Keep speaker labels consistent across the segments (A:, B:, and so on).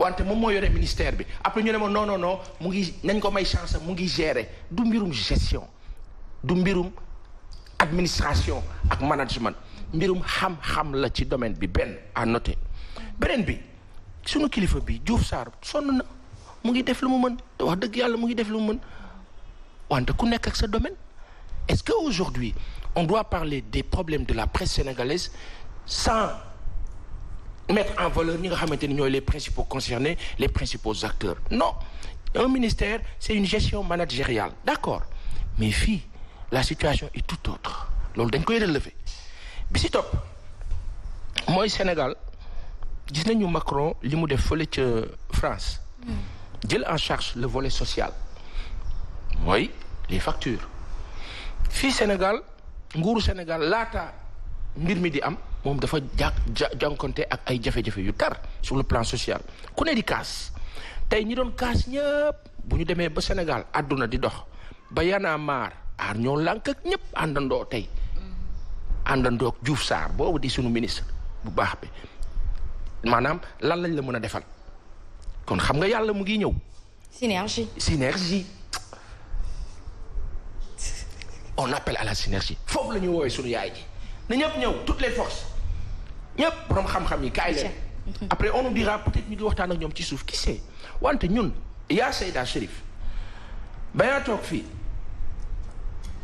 A: wante moom moo yore ministère bi après ñu ne ma non mu ngi nañ ko may chance mu ngi gérer du mbirum gestion du mbirum administration ak management mbirum xam-xam la ci domaine bi benn à noter beneen bi sunu kilifa bi Diouf Sarr sonn na mu ngi def lu mu mën te wax dëgg yàlla mu ngi def lu mu mën wante ku nekk ak sa domaine est-ce que aujourd'hui on doit parler des problèmes de la presse sénégalaise sans mettre en valeur ñi nga xamante ni ñooy les principaux concernés les principaux acteurs non un ministère c'est une gestion managériale d'accord mais fii la situation est tout autre loolu dañ koy relever bi si topp mooy Sénégal gis nañu Macron li mu def fële ca France jël en charge le volet social mooy les factures fii Sénégal nguuru Sénégal laata mbir mi di am moom dafa jànkonte ak ay jafe-jafe yu tar sur le plan social ku ne di kaas tey ñi doon kaas ñëpp bu ñu demee ba Sénégal àdduna di dox ba yanaa maar aar ñoo lànk ak ñëpp àndandoo tey àndandoo ak Diouf Sarr boobu di sunu ministre bu baax bi maanaam lan lañ la mën a defal kon xam nga yàlla mu ngi ñëw. synergie on appelle à la synergie foofu la ñuy woowee sunu yaay ji na ñëpp ñëw toutes les forces ñëpp borom xam-xam yi kaay leen après on nous dira peut-être ñu ngi waxtaan ak ñoom ci suuf qui sait wante ñun yaa Seyda Chérif bañaa toog fii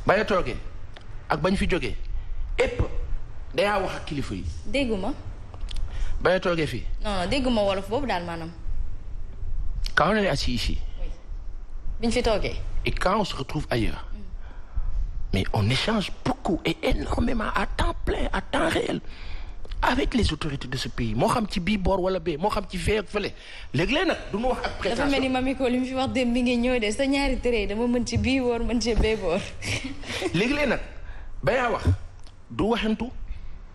A: baña toogee ak bañ fi jógee épp dayaa wax ak kilifa yi.
B: dégguma.
A: baña toogee fii.
B: non dégguma wolof boobu daal maanaam.
A: quand on est assis ici.
B: oui biñ fi toogee.
A: et quand on se retrouve ailleurs. mais on échange beaucoup et énormément à temps plein à temps réel avec les autorités de ce pays moo xam ci bii boor wala bee moo xam ci fee ak fële léeg-léeg nag du ñu wax ak prétention.
B: dafa mel ni mami ko li mu fi wax dem bi nga ñëw de sa ñaari tere dama mën ci bii boor mën ci bee boor.
A: léeg-léeg nag bayaa wax du waxantu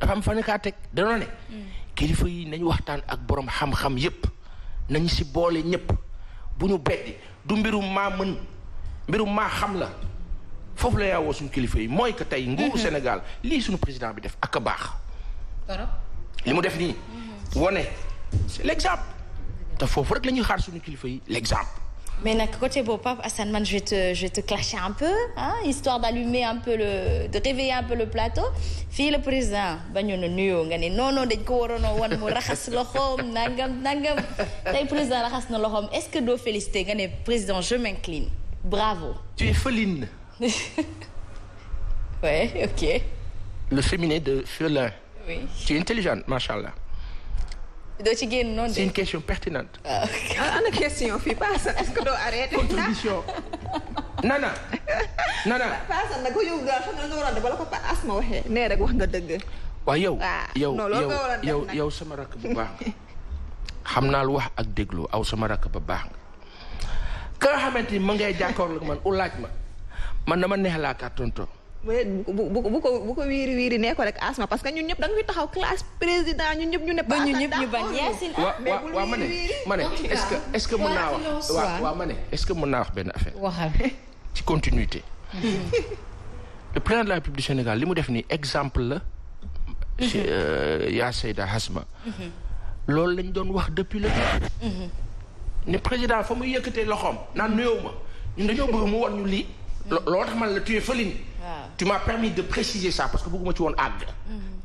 A: dafa am fan kaa teg danoo ne. kilifa yi nañu waxtaan ak borom xam-xam yépp nañu si boole ñëpp bu ñu beddi du mbirum maa mën mbirum maa xam la. foofu la yaawoo suñu kilifa yi mooy que tey nguuru Sénégal lii suñu président bi def ak a baax li mu def nii wone c'est l'exemple te foofu rek la ñuy xaar suñu kilifa yi l'exemple.
B: mais nag côté boobu Pape Assane man je vais te clasher un peu hein, histoire d'allumer un peu de réveiller un peu le plateau fii le président bañu na nuyoo nga ne non dañ ko waroon a wan mu raxas loxoom nangam tey président raxas na loxoom est-ce que doo féliciter nga ne président je m'incline bravo.
A: tu es feline.
B: ouais ok.
A: le féminin de Félin.
B: oui
A: tu es intelligente machallah.
B: doo ci génn noonu de.
A: c'est une question pertinente.
C: ana question fii Paasan est-ce que doo arrêté.
A: contribution. Nana.
C: Paasan nag ko yow daal xam nga nga waroon de bala ko Pa Asma waxee nee rek wax nga dëgg.
A: waaw
C: yow
A: sama rakk bu baax nga. xam naa lu wax ak déglu aw sama rakk ba baax nga. ka nga xamante ni ma ngay jàkkaarloo ak man u laaj ma. man dama neex laa kaa tonto.
C: bu ko wiiri nee ko rek Asma parce que ñun ñëpp da nga fi taxaw classe président ñun ñëpp ñu ne.
B: ba ñun ñëpp ñu bañ Yacine.
A: waaw ma ne est-ce que mën naa wax. waaw ma ne est-ce que mën naa wax benn affaire.
B: waxal
A: ci continuité. le président de la République du Sénégal li mu def nii exemple la. ci yaa Seyda Hasma. loolu lañ doon wax depuis le début. ne président fa muy yëkkatee loxoom naan nuyoo ma ñun dañoo bëgg mu war ñu lii. loolu tax man la tu es feline. tu m'as permis de préciser ça parce que bëgguma ci woon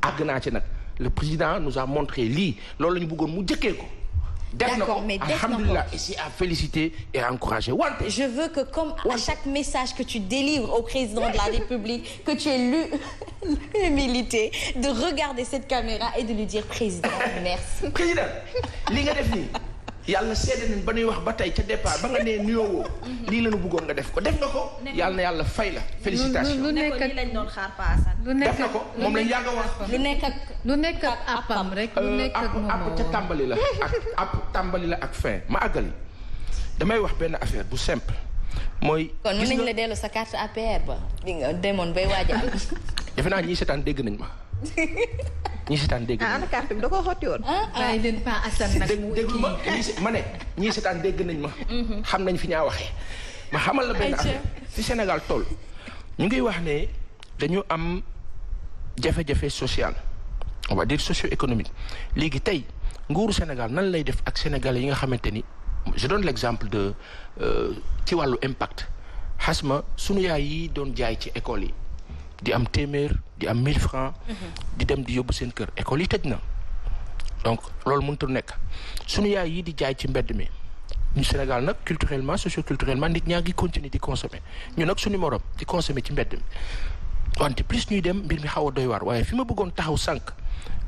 A: àgg naa ci nag le président nous a montré lii loolu la ñu bëggoon mu jëkkee ko. def na ko alhamdulilah et c'est à féliciter et à encourager wante.
B: je veux que comme à chaque message que tu délivres au président de la République que tu aies l'humilité de regarder cette caméra et de lui dire président merci.
A: président li nga def nii. yàlla seede nañ ba ñuy wax ba tey ca départ ba nga nee nuyoo lii la ñu bëggoon nga def ko def nga ko. yàlla na yàlla fay la. félicitations
C: lu nekk ak lañ doon xaar Paasan.
A: def na ko moom lañ yàgg a wax.
B: lu nekk ak appam rek. lu nekk ak moom
A: app ca tàmbali la ak tàmbali la ak fin ma àggali damay wax benn affaire bu simple mooy.
B: kon mën nañ la dellu sa carte APR ba. bi nga demoon bay waajal.
A: defe naa ñii seetaan dégg nañ ma. ñii seetaan dégg nañ ma
C: carte bi da koo xotti woon.
B: bàyyi leen Pa Assane nag.
A: déglu ma ma ne ñii seetaan dégg nañ ma. xam nañ fi ñaa waxee. ma xamal la benn affaire fi Sénégal toll. ñu ngi wax ne dañu am jafe-jafe social on va dire socio-économique léegi tey nguuru Sénégal nan lay def ak sénégalais yi nga xamante ni je donne l'exemple de ci wàllu impact xasma sunu yaay yi doon jaay ci école yi di am téeméer di am 1000 francs di dem di yóbbu seen kër école yi tëj na donc loolu mënutul nekk sunu yaay yi di jaay ci mbedd mi ñu Sénégal nag culturellement socioculturellement nit ñaa ngi continuer di consommer ñu nag suñu morom di consommer ci mbedd mi wante plus ñuy dem mbir mi xaw a doy waar waaye fi ma bëggoon taxaw sànq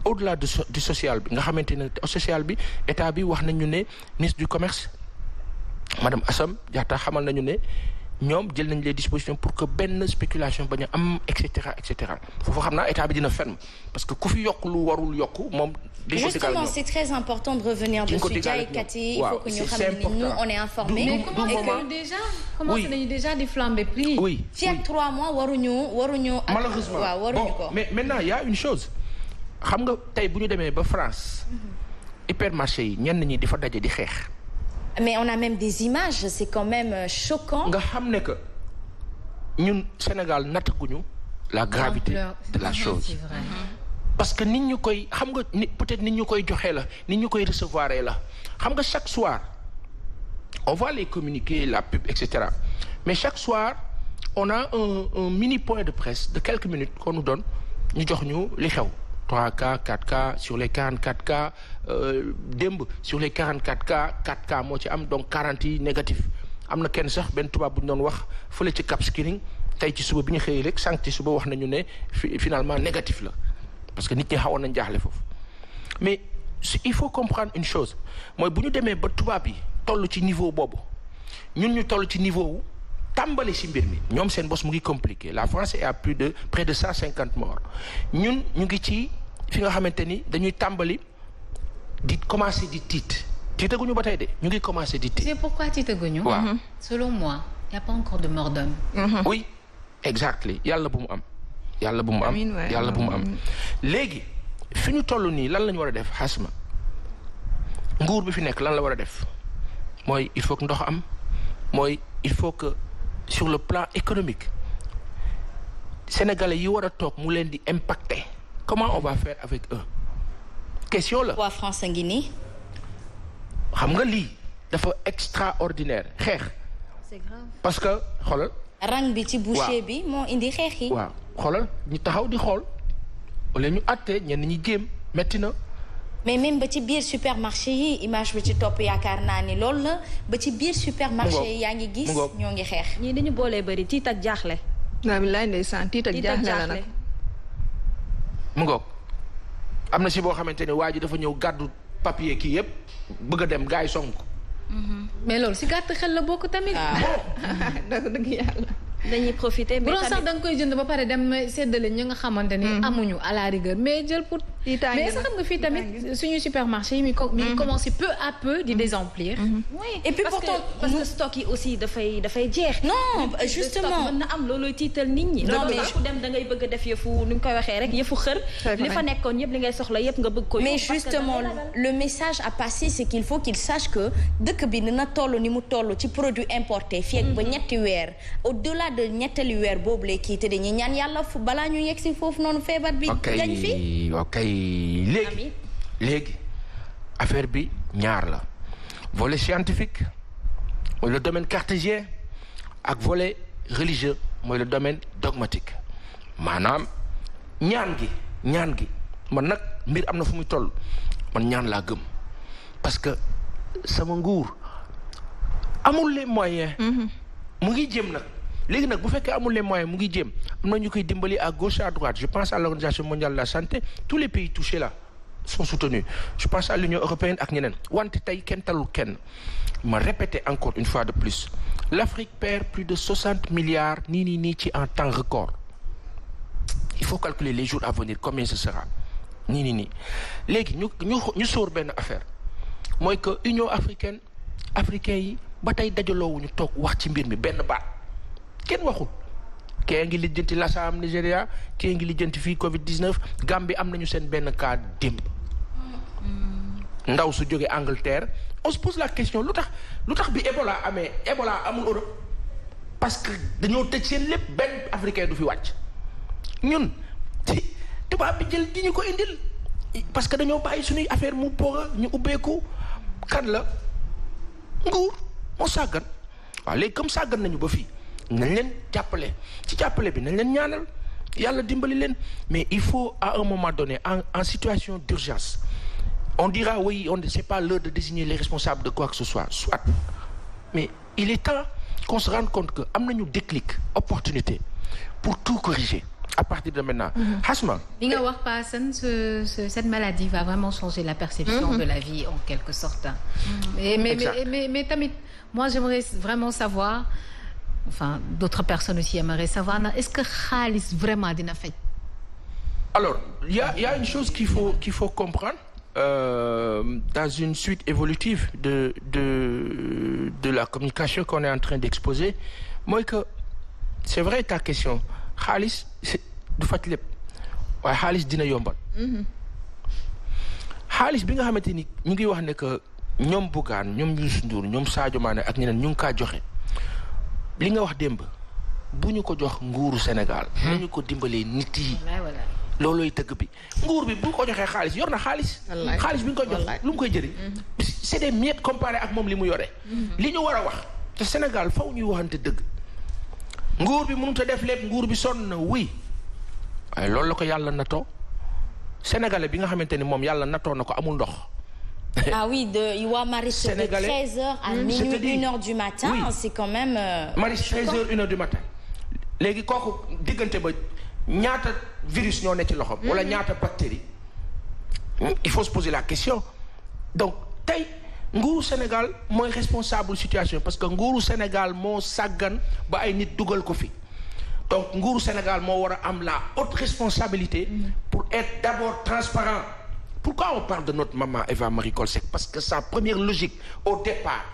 A: au-delà du social bi nga xamante ne social bi état bi wax nañu ne ministre du commerce madame Assome Diatta xamal nañu ne ñoom jël nañ les dispositions pour que benn spéculation bañ a am et cetera foofu xam naa état bi dina ferme parce que ku fi yokk lu warul yokk moom.
B: Justement, c'est très important de revenir dessus. jaaykat yi il faut que ñu xam ne nous on est informés.
D: mais commencé nañu déjà di flamber prix.
A: oui
B: fii ak 3 mois waruñu.
A: malheureusement
B: waaw waruñu ko.
A: mais maintenant il y a une chose xam nga tey bu ñu demee ba France. hypermarché yi ñenn ñi di fa daje di xeex.
B: mais on a même des images c'est quand même choquant.
A: nga xam ne que ñun Sénégal nattaguñu la gravité de la chose.
D: C'est vrai.
A: parce que nit ñu koy xam nga peut-être nit ñu koy joxe la nit ñu koy recevoir la xam nga chaque soir on voit les communiqués la pub et cetera mais chaque soir on a un mini point de presse de quelques minutes qu'on nous donne ñu jox ñu li xew 3 cas 4 cas sur les 44 cas démb sur les 44 cas 4 cas moo ci am donc 40 yi négatif am na kenn sax benn tubaab bu ñu doon wax fële ci Cap Skirring tey ci suba bi ñu xëyee rek sànq ci suba wax nañu ne finalement négatif la parce que nit ñi xawoon nañ jaaxle foofu mais il faut comprendre une chose mooy bu ñu demee ba tubaab yi toll ci niveau boobu ñun ñu toll ci niveau wu tàmbali ci mbir mi ñoom seen bos mu ngi compliqué la France est à près de 150 morts ñun ñu ngi ci fi nga xamante ni dañuy tàmbali di commencer di tiitaguñu ba tey de ñu ngi commencer di tiit.
D: c'est pourquoi tiitaguñu.
A: waaw
D: selon moi il y a pas encore de mort d'homme.
A: oui exactly yàlla bu mu am. yàlla bu mu am yàlla bu mu am léegi fi ñu toll nii lan la ñu war a def xasma nguur bi fi nekk lan la war a def mooy il faut que ndox am mooy il faut que sur le plan économique sénégalais yi war a toog mu leen di impacter comment on va faire avec eux question la.
B: waa France a ngi nii.
A: xam nga lii dafa extraordinaire xeex.
D: c'est grave
A: parce que xoolal.
B: rang bi ci boucher bi moo indi xeex yi.
A: waaw xoolal ñu taxaw di xool wala ñu àtte ñenn ñi jéem metti na.
B: mais même ba ci biir supermarché yi image bi ci topp yaakaar naa ni loolu la ba ci biir supermarché yi yaa ngi gis ñoo ngi xeex.
C: ñii dañu boolee bëri tiit ak jaaxle. waaw bilaay ndeysaan tiit ak jaaxle la nag.
A: mu ngoog am na si boo xamante ne waa ji dafa ñëw gàddu papier kii yëpp bëgg a dem gars yi song ko.
D: mais loolu si gàtt xel la bokk tamit.
C: dëgg yàlla. dañuy profiter
D: mais sax da nga koy jënd ba pare dem séddale ñi nga xamante ni amuñu à la rigueur mais jël pour. mais sax xam nga fii tamit suñu supermarché yi mi commencé peu à peu di désemplir.
C: oui et puis pourtant parce que stock yi aussi dafay jeex.
B: non justement
C: mën na am loolooy tiital nit ñi. non mais ku dem da ngay bëgg a def yëfu ni ñu koy waxee rek yëfu xër. li fa nekkoon yëpp li ngay soxla yëpp nga bëgg ko.
B: mais justement le message à passer c'est qu'il faut qu'il sache que dëkk bi dina toll ni mu toll ci produit importé fii ak ba ñetti weer au-delà de ñettali weer boobu lay kii te dañuy ñaan yàlla balaa ñu yegg si foofu noonu feebar bi. gañ fi
A: ok léegi affaire bi ñaar la volet scientifique mooy le domaine cartésien ak volet religieux mooy le domaine dogmatique maanaam ñaan gi man nag mbir am na fu muy toll man ñaan laa gëm parce que sama nguur amul les moyens. mu ngi jéem nag. léegi nag bu fekkee amul les moyens mu ngi jéem am na ñu koy dimbali à gauche et à droite je pense à l'Organisation mondiale de la santé tous les pays touchés là sont soutenus je pense à l'Union européenne ak ñeneen wante tey kenn talul kenn ma répéter encore une fois de plus l'Afrique perd plus de 60 milliards nii ci en temps record il faut calculer les jours à venir combien ce sera nii léegi ñu sóor benn affaire mooy que Union africaine africains yi ba tey dajaloowuñu toog wax ci mbir mi benn baat kenn waxul kee ngi lijjanti Lassam Nigéria kee ngi lijjanti fii Covid-19 Gambie am nañu seen benn cas démb ndaw su jógee Angleterre on se pose la question lu tax bi Ebola amul Europe parce que dañoo tëj seen lépp benn africain du fi wàcc ñun tubaab bi jël di ñu ko indil parce que dañoo bàyyi suñuy affaire mu poga ñu ubbeeku kan la nguur moo sàggan waaw léegi comme sàggan nañu ba fii nañ leen jàppale ci jàppale bi nañ leen ñaanal yàlla dimbali leen mais il faut à un moment donné en situation d'urgence on dira oui c'est pas l'heure de désigner les responsables de quoi que ce soit mais il est temps qu'on se rende compte que am nañu déclic opportunité pour tout corriger à partir de maintenant. Hasma.
D: li nga wax Pa Assane cette maladie va vraiment changer la perception de la vie en quelque sorte. Mais tamit moi j'aimerais vraiment savoir enfin d'autres personnes aussi aimeraient savoir est-ce que xaalis vraiment dina faj.
A: Alors il y a une chose qu'il faut comprendre dans une suite évolutive de la communication qu'on est en train d'exposer mooy que c'est vrai ta question. xaalis du faj lépp waaye xaalis dina yombal. xaalis bi nga xamante ni ñu ngi wax ne que ñoom Bougane ñoom Youssou Ndour ñoom Sadio Mané ak ñeneen ñu ngi kaa joxe li nga wax démb bu ñu ko jox nguuru Sénégal. nañu ko dimbalee nit yi. loolooy tëgg bi nguur bi bu ko joxee xaalis yor na xaalis. xaalis bi nga ko jox lu mu koy jëriñ. c'est des miettes comparé ak moom li mu yore. li ñu war a wax te Sénégal faw ñuy waxante dëgg. nguur bi mënut a def lépp nguur bi sonn na oui waaye loolu la ko yàlla natoo sénégalais bi nga xamante ni moom yàlla natoo na ko amul ndox.
B: ah oui de Maris de 13h à minuit 1h du matin. Oui. C'est quand même.
A: Maris 13h 1h du matin. léegi kooku diggante ba ñaata virus ñoo ne ci loxo. wala ñaata bactérie. il faut se poser la question donc tey. nguuru Sénégal mooy responsable situation parce que nguuru Sénégal moo sàggan ba ay nit dugal ko fi donc nguuru Sénégal moo war a am la haute responsabilité pour être d'abord transparent. Pourquoi on parle de notre maman Eva Marie Coll Seck? Parce que sa première logique au départ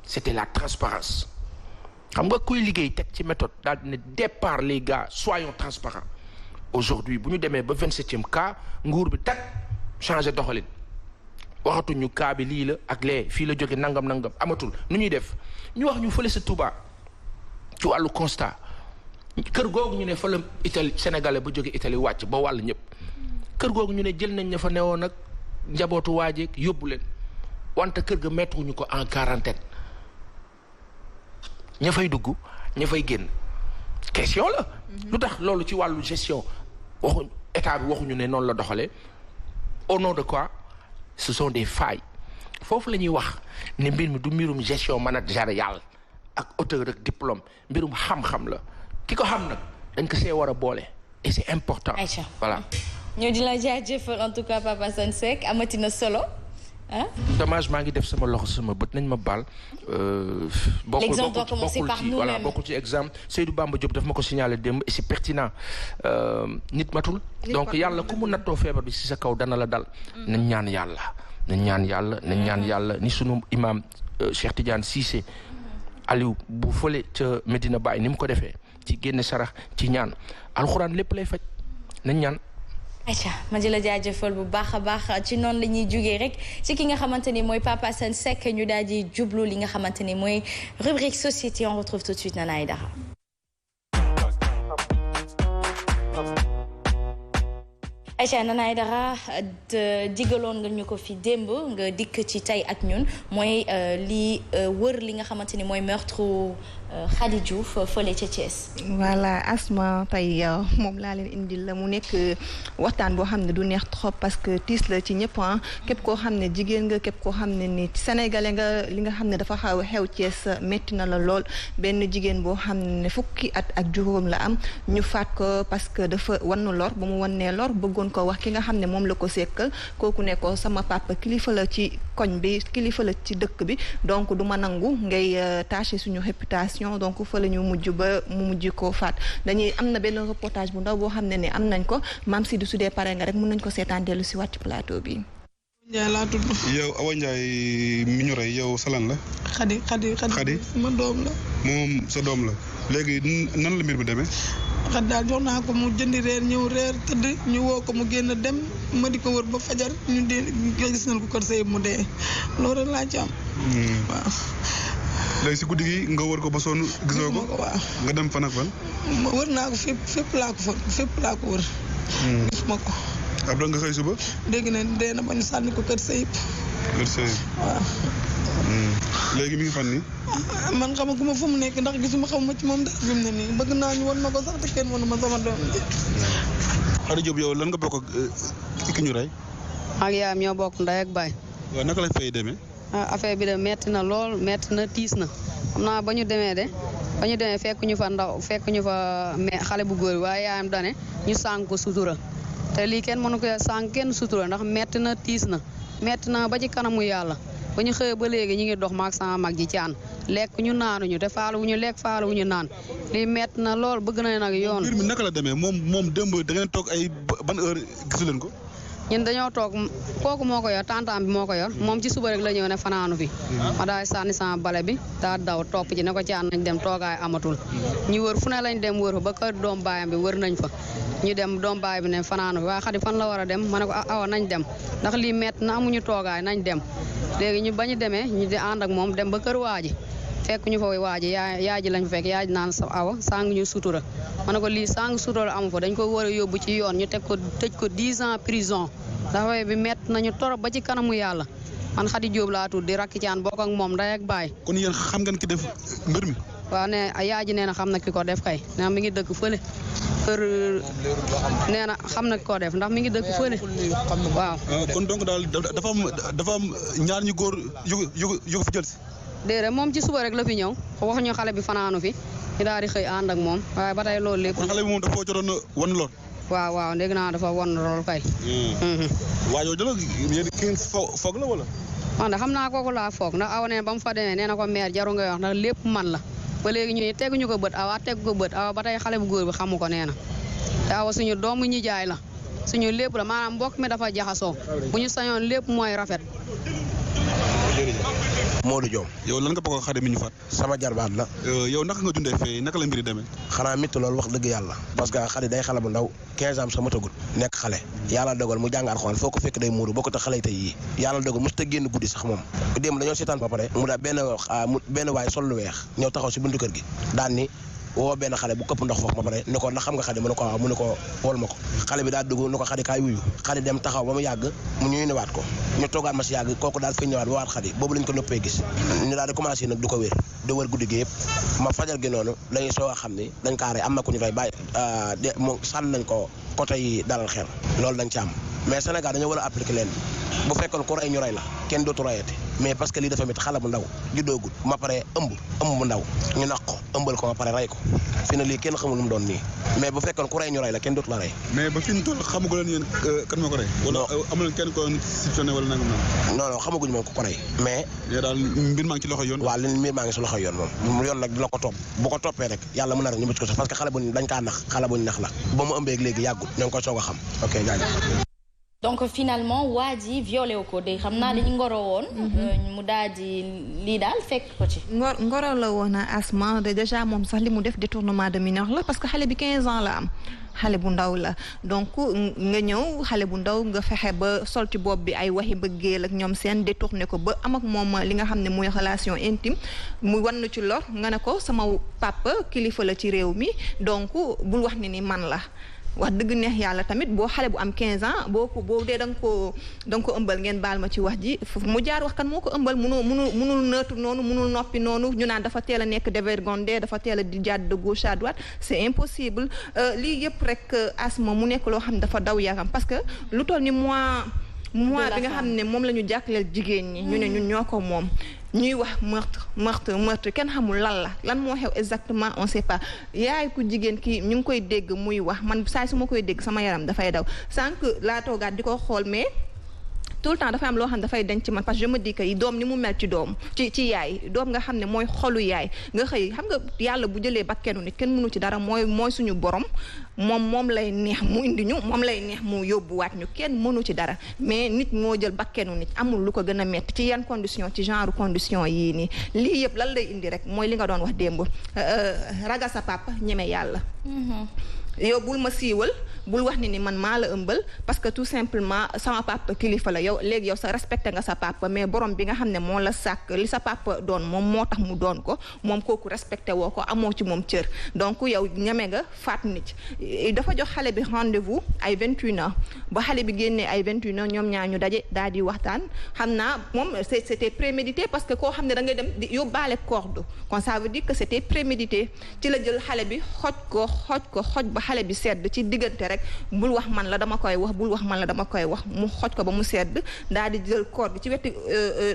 A: c'était la transparence. xam nga kuy liggéey teg ci méthode daal di ne départ les gars soyons transparents. Aujourd'hui bu ñu demee ba 27e cas nguur bi teg changer doxalin. waxatuñu kaa bi lii la ak lee fii la jóge nangam amatul nu ñuy def ñu wax ñu fële sa Touba ci wàllu constat kër googu ñu ne fa la Italie sénégalais ba jóge Italie wàcc ba wàll ñëpp kër googu ñu ne jël nañ ña fa newoon nag njabootu waajeeg yóbbu leen wante kër ga mettre ñu ko en quarantaine ña fay dugg ña fay génn question la. lu tax loolu ci wàllu gestion waxuñ état bi waxuñu ne noonu la doxalee au nom de quoi. Ce sont des failles foofu la ñuy wax ne mbir mi du mbirum gestion managériale ak auteur ak diplôme mbirum xam-xam la ki ko xam nag dañ ko see war a boole et c'est important. voilà.
B: ñoo di la jaajëfal en tout cas Papa Assane Seck amati na solo ah.
A: dommage maa ngi def sama loxo sama bët nañ ma baal.
B: l'exemple doit commencer par nous-mêmes
A: voilà bokkul ci exemple Seydou Bamba Diop daf ma ko signalé démb et c'est pertinent nit matul. donc yàlla ku mu nattoo feebar bi ci sa kaw dana la dal. nañ ñaan yàlla ni sunu imam Cheikh Tidiane Cissé Aliou bu fële ca Medina Baye ni mu ko defee ci génne sarax ci ñaan alxuraan lépp lay faj nañ ñaan.
B: Aïcha ma di la jaajëfal bu baax a baax ci noonu la ñuy jógee rek ci ki nga xamante ni mooy Papa Assane Seck ñu daal di jublu li nga xamante ni mooy rubrique société on retrouve tout de suite Nana Aïdara. Aïcha Nana Aïdara digaloon nga ñu ko fi démb nga dikk ci tey ak ñun mooy li wër li nga xamante ni mooy meurtre Khady Diouf fële ca Thiès.
E: voilà Asma tey moom laa leen indil la mu nekk waxtaan boo xam ne du neex trop parce que tiis la ci ñëpp képp koo xam ne jigéen nga képp koo xam ne ni sénégalais nga li nga xam ne dafa xaw a xew Thiès métti na la lool benn jigéen boo xam ne fukki at ak juróom la am ñu faat ko parce que dafa wannu lor ba mu wannee lor bëggoon ko wax ki nga xam ne moom la ko sekkal kooku ne ko sama papa kilifa la ci koñ bi kilifa la ci dëkk bi donc du ma nangu ngay tâcher suñu réputation donc fa la ñu mujj ba mu mujj koo faat dañuy am na benn reportage bu ndaw boo xam ne am nañ ko maam si du sudee pare nga rek mën nañ ko seetaan dellu si waat ci plateau bi.
F: Ndiaye laa tudd.
G: yow Awa Ndiaye mi ñu rey yow salan la.
F: Khady sama doom la.
G: moom sa doom la léegi nan la mbir mi demee.
F: Khady daal jox naa ko mu jëndi reer ñëw reer tëdd ñu woo ko mu génn dem ma di ko wër ba fajar ñu dee gis nañ ko kër sëy mu dee loolu rek laa ci am. waaw.
G: léegi si guddi gi nga wër ko ba sonn gisoo ko.
F: waaw
G: nga dem fan ak fan.
F: wër naa ko fépp laa ko wër. gisuma ko.
G: après nga xëy suba.
F: dégg na dee na ba ñu sànni ko kër Seyib.
G: kër Seyib.
F: waaw.
G: léegi mi ngi fan nii.
F: man xamaguma fu mu nekk ndax gisuma xamuma ci moom dara fi mu ne nii bëgg naa ñu won ma ko sax te kenn wonu ma sama doom ji.
G: Khady Diop yow lan nga bokk ak ki ñu rey.
H: ak yaayam ñoo bokk ndey ak baay.
G: waaw naka la fay demee.
H: affaire bi de metti na lool metti na tiis na xam naa ba ñu demee fekk ñu fa xale bu góor waaye yaayam dane ñu sànq ko sutura te lii kenn mënu ko sànq kenn sutura ndax metti na tiis na metti na ba ci kanamu yàlla ba ñu xëyee ba léegi ñu ngi dox maag sama mag ji caan lekk ñu naanuñu te faale wu ñu lekk faale wu ñu naan lii metti na lool bëgg na nag yoon.
G: mbir mi naka la demee moom démb da ngeen toog ay ban heure gisu leen ko.
H: ñun dañoo toog kooku moo ko yor tantam bi moo ko yor moom ci suba rek la ñëw ne fanaanu fi ma daay sànni sama bale bi daa daw topp ci ne ko caan nañ dem toogaay amatul ñu wër fu ne lañ dem wër fa ba kër doom baayam bi wër nañ fa ñu dem doom baay bi ne fanaanu fi waaye Khady fan la war a dem ma ne ko awa nañ dem ndax lii mett na amuñu toogaay nañ dem léegi ñu bañu demee ñu di ànd ak moom dem ba kër waaji fekk ñu fa waaji yaay ji lañ fa fekk yaay ji naan sa awa sàng ñu sutura ma ne ko lii sàng sutura amu fa dañ ko war a yóbbu ci yoon ñu tëj ko 10 ans prison dafa bi mett nañu torop ba ci kanamu yàlla man Khady Diop laa tudd di rakki caan bokk ak moom ndey ak baay.
G: kon yéen xam ngeen ki def mbir mi.
H: waaw ne yaay ji nee na xam na ki ko def kay nee na mi ngi dëkk fële kër nee na xam na ki ko def ndax mi ngi dëkk fële waaw.
G: kon donc daal dafa am ñaar ñu góor yu ko fi jël si.
H: déedéet moom ci suba rek la fi ñëw waxuñu xale bi fanaanu fi ñu daal di xëy ànd ak moom waaye ba tey loolu lépp.
G: kon xale bi moom dafa jotoon wan lool.
H: waaw dégg naa dafa wan lool kay.
G: waaye yow dama yéen kii foog la wala.
H: man de xam naa kooku laa foog ndax awa ne ba mu fa demee nee na ko mère jaru nga wax ndax lépp man la ba léegi ñu teguñu ko bët awa tegu ko bët awa ba tey xale bu góor bi xamu ko nee na te awa suñu doomu ñi jaay la suñu lépp la maanaam mbokk mi dafa jaxasoo bu ñu sañoon lépp mooy rafet.
I: Modou Diom.
G: yow lan nga bokk ak Khady mi ñu faat.
I: sama jarbaat la.
G: yow naka nga dundee fee naka la mbiri demee.
I: xanaa métti loolu wax dëgg yàlla parce que Khady day xale bu ndaw 15 ans sama tëggut nekk xale yàlla dogal mu jàng Alxuraan foo ko fekk day muuru bokkut ak xale yi tey yii yàlla dogal mosut a génn guddi sax moom démb dañoo seetaan ba pare mu daa benn waay sol lu weex ñëw taxaw si buntu kër gi daan ni woo benn xale bu këpp ndox foofu ma pare ne ko ndax xam nga Khady mu ne ko waaw mu ne ko wool ma ko xale bi daal dugg ne ko Khady kaay wuyu Khady dem taxaw ba mu yàgg mu ñuy newaat ko ñu toogaat ma si yàgg kooku daal fi ñëwaat ba waat Khady boobu lañ ko noppee gis ñu daal di commencé nag du ko wér di wër guddi gi yëpp ma fajar gi noonu lañuy soo a xam ni dañ kaa rey am na ku ñu rey bàyyi moom sànn nañ ko côté yi dalal xel loolu dañ ci am mais Sénégal dañoo war a appliquer leen bu fekkoon ku rey ñu rey la kenn dootu reyati mais parce que lii dafa métti xale bu ndaw juddoogul ma pare ëmb bu ndaw ñu naq ko ëmbal ko ma pare rey ko fi ne lii kenn xamul lu mu doon nii mais bu fekkoon ku rey ñu rey la kenn dootu la rey.
G: mais ba fi ñu toll xamagu leen yéen kan moo ko rey. wala amul kenn ko soupçonné wala nangam naan.
I: non xamaguñu moom ku ko rey mais.
G: daal mbir maa ngi ci loxo yoon.
I: waaw mbir maa ngi si loxo yoon moom yoon nag dina ko topp bu ko toppee rek yàlla mën na rek ñu bëcc ko sax parce que xale bu dañ kaa nax xale bu ñu nax la ba mu ëmbee léegi yàggul ñoo ngi koy soog a xam ok jaajëf.
B: donc finalement waa ji violé wu ko de xam naa dañu ngoro woon. mu daal di lii daal fekk ko ci.
E: ngoro la woon a Asma déjà moom sax li mu def détournement de mineur la parce que xale bi 15 ans la am. xale bu ndaw la donc nga ñëw xale bu ndaw nga fexe ba sol ci bopp bi ay waxi bëggeel ak ñoom seen détourné ko ba am ak moom li nga xam ne mooy relation intime mu wan ci lor nga ne ko sama papa kilifa la ci réew mi donc bul wax ni man la. wax dëgg neex yàlla tamit boo xale bu am 15 ans boo dee da nga ko ëmbal ngeen baal ma ci wax ji mu jaar wax kan moo ko ëmbal munul nëtu noonu munul noppi noonu ñu naan dafa teel a nekk dévergondé dafa teel a di jàdd de gauche à droite c'est impossible lii yëpp rek Asma mu nekk loo xam ne dafa daw yaram parce que lu toll ni mois bi nga xam ne moom la ñu jàkkaleel jigéen ñi ñu ne ñun ñoo ko moom ñuy wax meurtre kenn xamul lan moo xew exactement on sait pas yaay ku jigéen ki ñu ngi koy dégg muy wax man saa su ma koy dégg sama yaram dafay daw sànq laa toogaat di ko xool mais tout le temps dafa am loo xam ne dafay denc ci man parce que je me dis que yi doom ni mu mel ci doom ci yaay doom nga xam ne mooy xolu yaay nga xëy xam nga yàlla bu jëlee bakkenu nit kenn mënu ci dara mooy suñu borom moom lay neex mu indi ñu moom lay neex mu yóbbuwaat ñu kenn mënu ci dara mais nit moo jël bakkenu nit amul lu ko gën a metti ci yan condition ci genre condition yii nii lii yëpp lan lay indi rek mooy li nga doon wax démb ragal sa papa ñeme yàlla yow bul ma siiwal bul wax ni man maa la ëmbal parce que tout simplement sama papa kilifa la yow léegi yow sa respecté nga sa papa mais borom bi nga xam ne moo la sàkk li sa papa doon moom moo tax mu doon ko moom kooku respecté woo ko amoo ci moom cër donc yow ñeme nga faat nit dafa jox xale bi rendez-vous ay 21 ans ba xale bi génnee ay 21 ans ñoom ñaar ñu daje daal di waxtaan xam naa moom c'était prémédité parce que koo xam ne da ngay dem di yóbbaale corde kon ça veut dire que c'était prémédité ci la jël xale bi xoj ba xale bi sedd ci diggante rek bul wax man la dama koy wax bul wax man la dama koy wax mu xoj ko ba mu sedd daal di jël koor bi ci wetu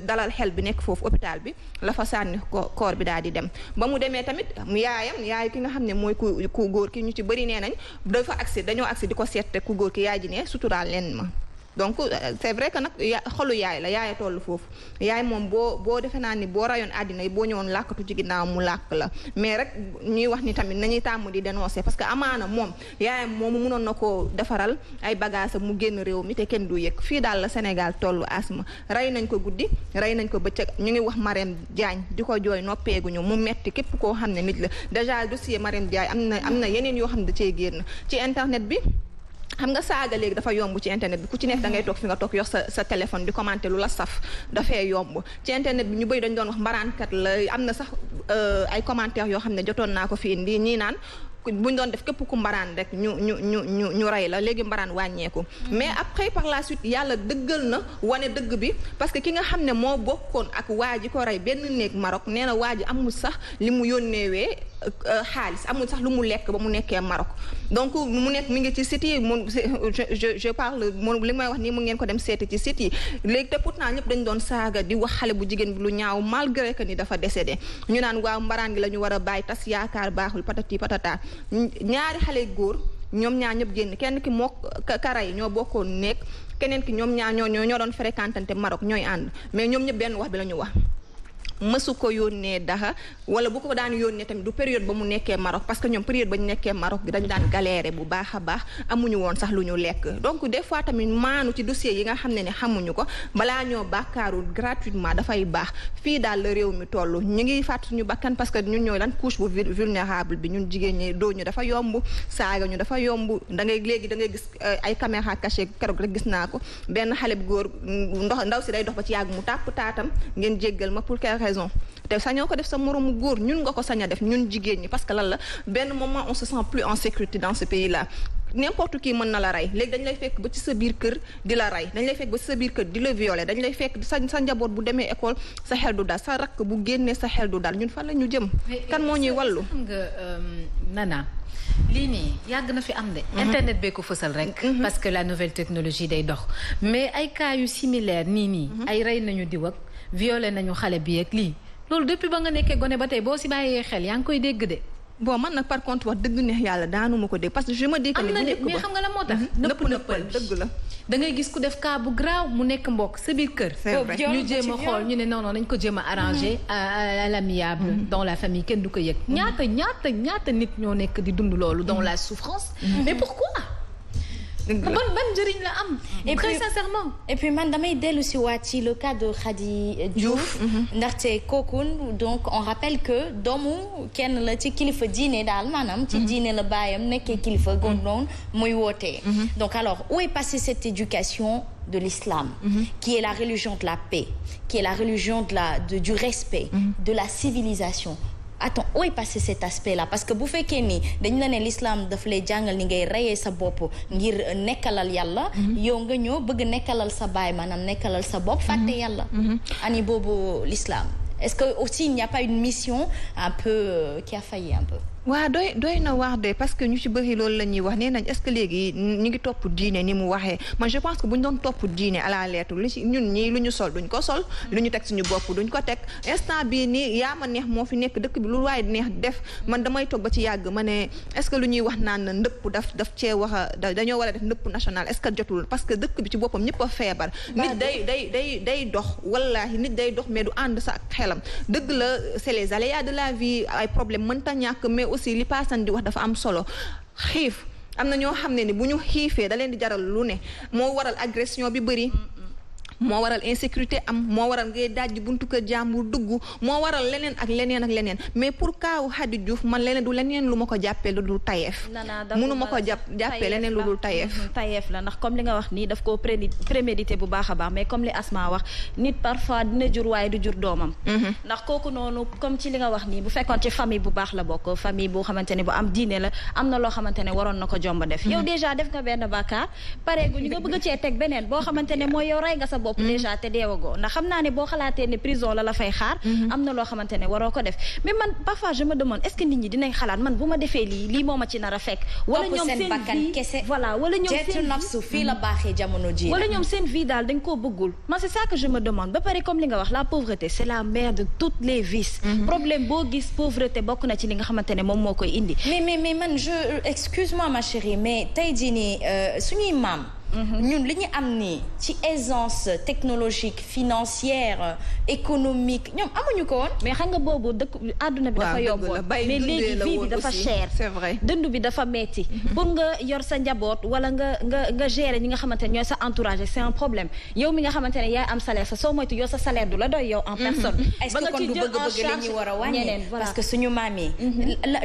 E: dalal xel bi nekk foofu hôpital bi la fa sànni koor bi daal di dem ba mu demee tamit yaay ki nga xam ne mooy ku góor ki ñu ci bëri nee nañ dañoo agsi di ko seet ku góor ki yaay ji ne suturaal leen ma donc c'est vrai que nag xolu yaay la yaay toll foofu yaay moom boo defe naa ni boo rayoon àddina yi boo ñëwoon làkkatu ci ginnaaw mu làkk la mais rek ñuy wax ni tamit nañuy tàmm di dénoncer parce que amaana moom yaayam moomu mënoon na koo defaral ay bagages mu génn réew mi te kenn du yëg fii daal la Sénégal tollu asma rey nañ ko guddi rey nañ ko bëccëg ñu ngi wax Marème Diagne di ko jooy noppeeguñu mu metti képp koo xam ne nit la déjà dossier Marème Diagne am na yeneen yoo xam ne da cee génn ci internet bi xam nga saaga léegi dafa yomb ci internet bi ku ci nekk da ngay toog fi nga toog yor sa téléphone di commenter lu la saf dafay yomb ci internet bi ñu bëri dañ doon wax mbaraankat la am na sax ay commentaires yoo xam ne jotoon naa ko fi indi ñii naan buñ doon def képp ku mbaraan rek ñu rey la léegi mbaraan wàññeeku mais après par la suite yàlla dëggal na wane dëgg bi parce que ki nga xam ne moo bokkoon ak waa ji ko rey benn néeg Maroc nee na waa ji amul sax li mu yónneewee xaalis amul sax lu mu lekk ba mu nekkee Maroc donc mu nekk mi ngi ci site yi mun je parle moom li may wax nii mu ngeen ko dem seeti ci site yi léegi te pourtant ñëpp dañ doon saaga di wax xale bu jigéen bi lu ñaaw malgré que ni dafa décédé ñu naan waaw mbaraan gi la ñu war a bàyyi tas yaakaar baaxul patati patata ñaari xale góor ñoom ñaar ñëpp génn kenn ki moo kara yi ñoo bokkoon nekk keneen ki ñoom ñaar ñoo doon fréquentante Maroc ñooy ànd mais ñoom ñëpp benn wax bi la ñu wax mësu ko yónnee dara wala bu ko daan yónnee tamit du période ba mu nekkee Maroc parce que ñoom période ba ñu nekkee Maroc dañ daan galérer bu baax a baax amuñu woon sax lu ñu lekk donc des fois tamit maanu ci dossier yi nga xam ne xamuñu ko balaa ñoo bàkkaarul gratuitement dafay baax fii daal la réew mi toll ñu ngi fàtt suñu bakkan parce que ñun ñooy lan couche bu vulnérable bi ñun jigéen ñi doo ñu dafa yomb saaga ñu dafa yomb da ngay gis ay caméra cachée keroog rek gis naa ko benn xale bu góor ndaw si day dox ba ci yàgg mu tàpp taatam ngeen jéggal ma pour quelle raison te sañoo ko def sa moromu góor ñun nga ko sañ a def ñun jigéen ñi parce que lan la benn moment on se sent plus en sécurité dans ce pays là n'importe qui mën na la rey léegi dañ lay fekk ba ci sa biir kër di la rey dañ lay fekk ba ci sa biir kër di la violer dañ lay fekk sa njaboot bu demee école sa xel du dal sa rakk bu génnee sa xel du dal ñun fan la ñu jëm kan moo ñuy wallu
D: xam nga Nana lii nii yàgg na fi am de internet bee ko fësal rek parce que la nouvelle technologie day dox mais ay cas yu similaire nii ay rey nañu diw ak violé nañu xale bi ak lii loolu depuis ba nga nekkee gone ba tey boo si bàyyee xel yaa ngi koy dégg de
E: bon man nag par contre wax dëgg neex yàlla daanuma ko dégg parce que je me dis que
D: am na de mais xam nga la moo tax nëppal
E: dëgg la
D: da ngay gis ku def cas bu grave mu nekk mbokk sa biir kër ñu jéem a xool ñu ne non nañ ko jéem a arranger à l'amiable dans la famille kenn du ko yëg ñaata nit ñoo nekk di dund loolu dans la souffrance mais pourquoi ban njëriñ la am très sincèrement
B: et puis man damay dellu si waat ci le cas de Khady Diouf ndaxte kooku donc on rappelle que doomu kenn la ci kilifa diine daal maanaam ci diine la baayam nekkee kilifa goon noonu muy wootee donc alors où est passée cette éducation de l'islam qui est la religion de la paix qui est la religion du respect de la civilisation. Attends, où est passé cet aspect-là parce que bu fekkee ni dañ la ne l'islam daf lay jàngal ni ngay reyee sa bopp ngir nekkalal yàlla yow nga ñëw bëgg nekkalal sa baay maanaam nekkalal sa bopp fàtte yàlla ani boobu l'islam est-ce que aussi il n'y a pas une mission un peu qui a failli un peu
E: waaw doy na wax de parce que ñu ci bëri loolu la ñuy wax nee nañ est-ce que léegi ñu ngi topp diine ni mu waxee man je pense que bu ñu doon topp diine à la lettre li ci ñun ñii lu ñu sol duñ ko sol lu ñu teg suñu bopp duñ ko teg instant bii nii yaa ma neex moo fi nekk dëkk bi lu waaye neex def man damay toog ba ci yàgg ma ne est-ce que lu ñuy wax naan ndëpp daf cee wax a dañoo war a def ndëpp national est-ce que jotul parce que dëkk bi ci boppam ñëpp a feebar nit day dox wallaahi nit day dox mais du ànd sa ak xelam dëgg la c'est les aléas de la vie ay problème mënta ñàkk mais aussi li paasan di wax dafa am solo xiif am na ñoo xam ne ni bu ñu xiifee da leen di jaral lu ne moo waral agression bi bëri moo waral insécurité am moo waral ngay dajji buntu kër jàmbur dugg moo waral leneen ak leneen ak leneen mais pour kaawu Khady Diouf man leneen du leneen lu ma ko jàppee lu dul tayeef mënu ma ko jàppee leneen lu dul tayeef
C: la ndax comme li nga wax nii daf koo prémédité bu baax a baax mais comme li Asma wax nit parfois dina jur waaye du jur doomam ndax kooku noonu comme ci li nga wax nii bu fekkoon ci famille bu baax la bokk famille boo xamante ne bu am diine la am na loo xamante ne waroon na ko jomba def yow déjà def nga benn bàkkaar pareegu ñu nga bëgg cee teg beneen boo xamante ne mooy yow rey nga sa bopp déjà te deewagoo ndax xam naa ne boo xalaatee ne prison la fay xaar am na loo xamante ne waroo ko def mais man parfois je me demande est-ce que nit ñi dinañ xalaat man bu ma defee lii moo ma ci nar a fekk wala ñoom seen bakkan kese voilà wala ñoom seen nafsu fii la baaxee jamono ji wala ñoom seen vie daal dañ koo bëggul man c'est ça que je me demande ba pare comme li nga wax la pauvreté c'est la mère de toutes les vices problème boo gis pauvreté bokk na ci li nga xamante ne moom moo koy indi mais man excuse-moi ma chérie mais tey jii nii suñuy maam ñun li ñu am nii ci aisance technologique financière économique ñoom amuñu ko woon mais xam nga boobu dëkk àdduna bi dafa yomboon mais léegi vie bi dafa cher
E: c'est vrai
C: dënd bi dafa metti pour nga yor sa njaboot wala nga gérer ñi nga xamante ne ñooy sa entourage c'est un problème yow mi nga xamante ne yaay am salaire sa soo moytu yow sa salaire du la doy yow en personne
B: est-ce que kon du bëgg-bëgg la ñu war a wàññi parce que suñu maam yi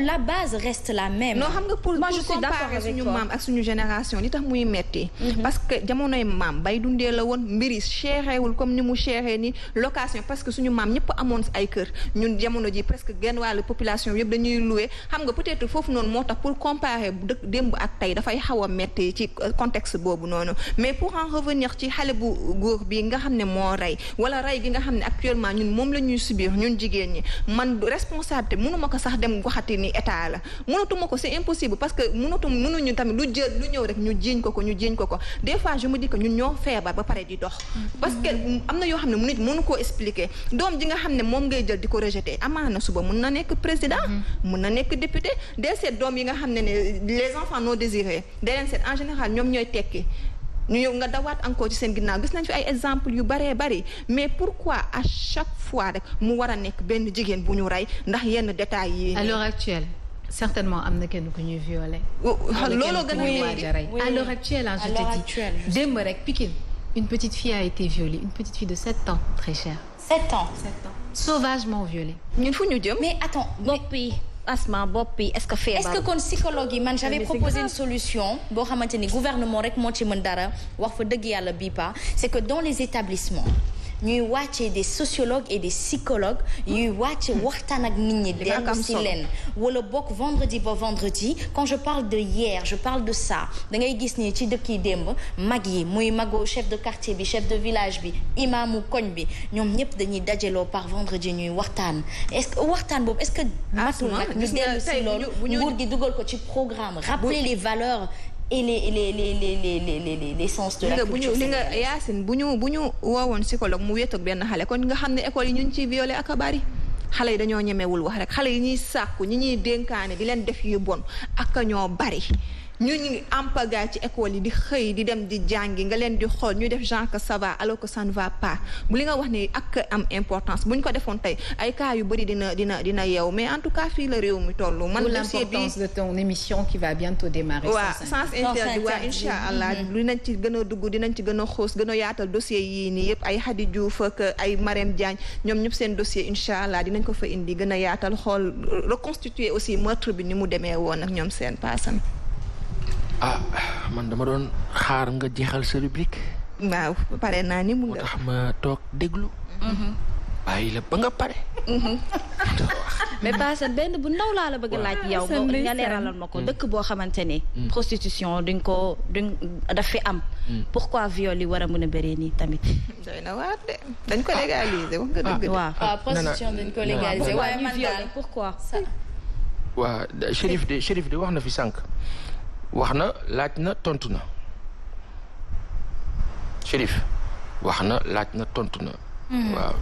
B: la base reste la même
E: non xam nga pour comparer suñu maam ak suñu génération li tax muy metti parce que jamonoy maam bay dundee la woon mbiri chérewul comme ni mu chéré ni location parce que suñu maam ñëpp amoon ay kër ñun jamono ji presque genn wàllu population yëpp dañuy louer xam nga peut-être foofu noonu moo tax pour comparer dëkk démb ak tey dafay xaw a metti ci contexte boobu noonu mais pour en revenir ci xale bu góor bi nga xam ne moo rey wala rey gi nga xam ne actuellement ñun moom la ñuy subir ñun jigéen ñi man responsabilité mënuma ko sax dem waxati ni état la mënatuma ko c'est impossible parce que mënuñu tamit lu ñëw rek ñu jiiñ ko des fois je me dis que ñun ñoo feebar ba pare di dox parce que am na yoo xam ne nit mënu koo expliquer doom ji nga xam ne moom ngay jël di ko rejeter amaana suba mun na nekk président mun na nekk député des seet doom yi nga xam ne les enfants non désirés da leen seet en général ñoom ñooy tekki ñu ñëw nga dawaat encore ci seen ginnaaw gis nañ fi ay exemple yu baree bari mais pourquoi à chaque fois rek mu war a nekk benn jigéen bu ñu rey ndax yenn détails yi
D: à l'heure actuelle certainement am na kenn ku ñuy violé.
E: looloo gën a léegi
D: à l'heure actuelle je te dis démb rek Pikine une petite fille a été violée une petite fille de 7 ans très chère.
B: 7 ans
D: sauvagement violée.
E: ñun fu ñu jëm.
B: mais attends bopp yi asma bopp yi est-ce que feebar est-ce que kon psychologue yi man j'avais proposé une solution boo xamante ni gouvernement rek moo ci mën dara wax fa dëgg yàlla bii pas c'est que dans les établissements ñuy wàcce des sociologues et des psychologues yuy wàcce waxtaan ak nit ñi dellu si leen wala bokk vendredi ba vendredi quand je parle de hier je parle de ça da ngay gis ni ci dëkk yi démb mag yi muy magu chef de quartier bi chef de village bi imaamu koñ bi ñoom ñëpp dañuy dajaloo par vendredi ñuy waxtaan est-ce que waxtaan boobu est-ce que matul nag ñu dellu si loolu nguur gi dugal ko ci programme rappeler les valeurs et les sens de la culture
E: li nga Yacine bu ñu woowoon psychologue mu wéetoog benn xale kon nga xam ne école yi ñu ciy violé ak a bari xale yi dañoo ñemewul wax rek xale yi ñuy sàkku ñi ñuy dénkaane di leen def yu bon ak ñoo bari ñu ngi ampagaay ci école yi di xëy di dem di jàngi nga leen di xool ñu def genre que ça va alors que ça ne va pas bu li nga wax ni ak am importance bu ñu ko defoon tey ay cas yu bëri dina yeew mais en tout cas fii la réew mi toll. man
D: l'importance de ton émission qui va bientôt démarrer.
E: waaw sens interdit waaw incha allah dinañ ci gën a dugg dinañ ci gën a xoos gën a yaatal dossier yii nii yëpp ay Khady Diouf ak ay Marème Diagne ñoom ñëpp seen dossier incha allah dinañ ko fa indi gën a yaatal xool reconstituer aussi meurtre bi ni mu demee woon ak ñoom seen paasam.
A: man dama doon xaar nga jeexal sa rubrique.
E: waaw pare naa ni mu
A: moo tax ma toog déglu. bàyyi la ba nga pare.
C: mais Bassane benn bu ndaw laa la bëgg laaj yow nga leeralal ma ko dëkk boo xamante ne. prostitution duñ daf fi am. pourquoi viol yi war a mën a bëree nii tamit.
E: doy na waar de dañ ko légaliser wax nga dëgg.
B: waaw prostitution dañ ko légaliser waaye man daal
C: pourquoi.
A: waaw Chérif de wax na fi sànq. wax na laaj na tontu na Chérif wax na laaj na tontu na. waaw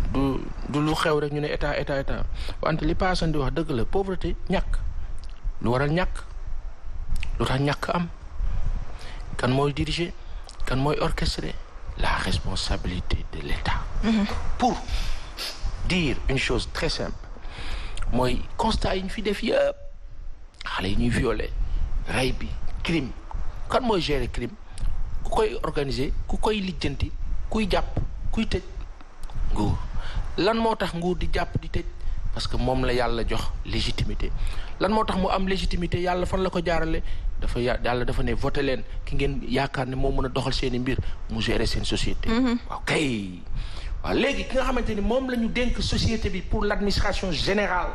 A: du lu xew rek ñu ne état wante li paasan di wax dëgg la pauvreté ñàkk lu waral ñàkk lu tax ñàkk am kan mooy diriger kan mooy orchestrer la responsabilité de l'État. pour dire une chose très simple mooy constat yi ñu fi def yëpp xale yi ñuy violer rey bi. crime kan mooy gérer crime ku koy organiser ku koy lijjanti kuy jàpp kuy tëj nguur lan moo tax nguur di jàpp di tëj parce que moom la yàlla jox légitimité lan moo tax mu am légitimité yàlla fan la ko jaarale yàlla dafa ne voté leen ki ngeen yaakaar ne moo mën a doxal seen i mbir mu gérer seen société. waaw kay waaw léegi ki nga xamante ni moom la ñu dénk société bi pour l'administration générale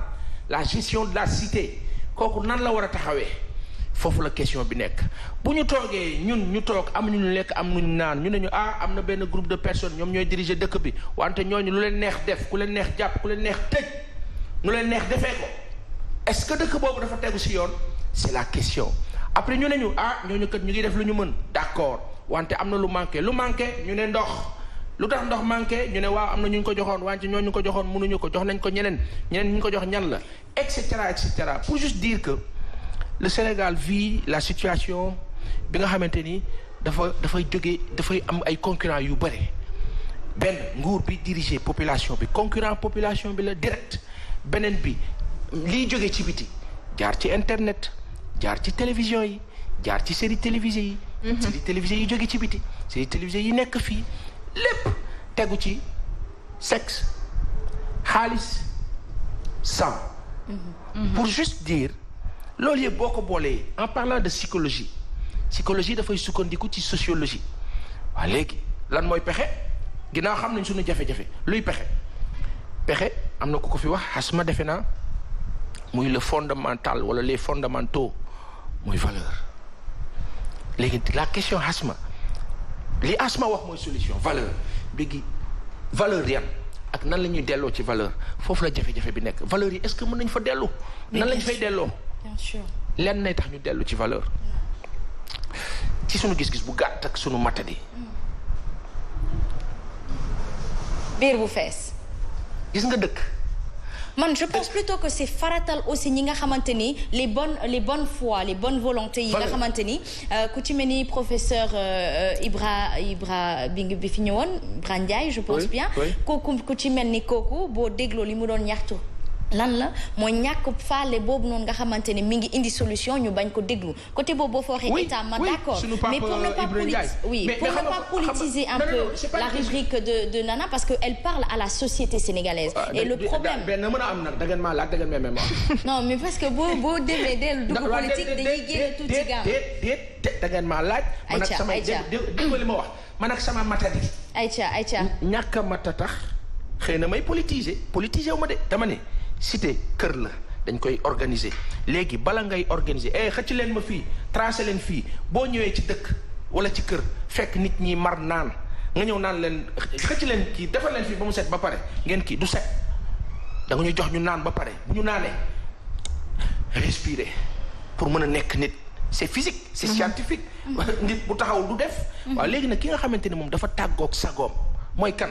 A: la gestion de la cité kooku nan la war a taxawee foofu la question bi nekk bu ñu toogee ñu toog am ñu lekk am ñu naan ñu ne ñu am na benn groupe de personnes ñoom ñooy diriger dëkk bi wante ñooñu lu leen neex def ku leen neex jàpp ku leen neex tëj nu leen neex defee ko est-ce que dëkk boobu dafa tegu ci yoon c'est la question après ñu ne ñu ñooñu kat ñu ngi def lu ñu mën d'accord wante am na lu manqué ñu ne ndox lu tax ndox manqué ñu ne waaw am na ñu ko joxoon wante ñooñu ko joxoon mënuñu ko jox nañ ko ñeneen ñu ko jox ñan la et cetera pour juste dire que le Sénégal vit la situation bi nga xamante ni dafay am ay concurrents yu bëri benn nguur bi diriger population bi concurrent population bi la direct beneen bi liy jóge ci biti jaar ci internet jaar ci télévision yi jaar ci série télévisée yi série télévisée yi jóge ci biti série télévisée yi nekk fii lépp tegu ci sexe xaalis sang pour juste dire loolu yëpp boo ko boolee en parlant de psychologie dafay sukkandiku ci sociologie waaw léegi lan mooy pexe ginnaaw xam nañ suñu jafe-jafe luy pexe am na ku ko fi wax Asma defe naa muy le fondamental wala les fondamentaux muy valeur léegi la question Asma li Asma wax mooy solution valeur léegi valeur yan ak nan la ñuy delloo ci valeur foofu la jafe-jafe bi nekk valeur yi est-ce que mën nañ fa dellu nan lañ fay delloo
B: bien sûr
A: lenn nay tax ñu dellu ci valeur ci sunu gis-gis bu gàtt ak sunu matadi
B: biir bu fees
A: gis nga dëkk
B: man je pense plutôt que c'est faratal aussi ñi nga xamante ni les bonnes foi les bonnes volontés yi nga xamante ni ku ci mel ni professeur Ibra bi fi ñëwoon Ibra Ndiaye je pense bien kooku ku ci mel ni kooku boo dégloo li mu doon ñaxtu lan la mooy ñàkk faale boobu noonu nga xamante ne mi ngi indi solution ñu bañ ko déglu côté boobu boo fa waxee état ma d'accord mais pour ne pas politiser un peu la rubrique de Nana parce que elle parle à la société sénégalaise et le problème
A: benn mën a am nag dagan maa laaj dagan mee même
B: non mais parce que boo demee dellu dugg politique dañuy génn tuuti gam
A: déet dagan maa laaj man ak sama dégg li ma wax man ak sama matadi
B: Aïcha
A: ñàkk a mata tax xëy na may politiser wu ma de dama ne cité kër la dañ koy organiser léegi bala ngay organiser xëcc leen ma fii tracé leen fii boo ñëwee ci dëkk wala ci kër fekk nit ñi mar naan nga ñëw naan leen xëcc leen kii defal leen fii ba mu set ba pare ngeen kii du set da nga ñu jox ñu naan ba pare bu ñu naanee respirer pour mën a nekk nit c'est physique c'est scientifique nit bu taxawul du def waaw léegi nag ki nga xamante ni moom dafa tàggoog sagoom mooy kan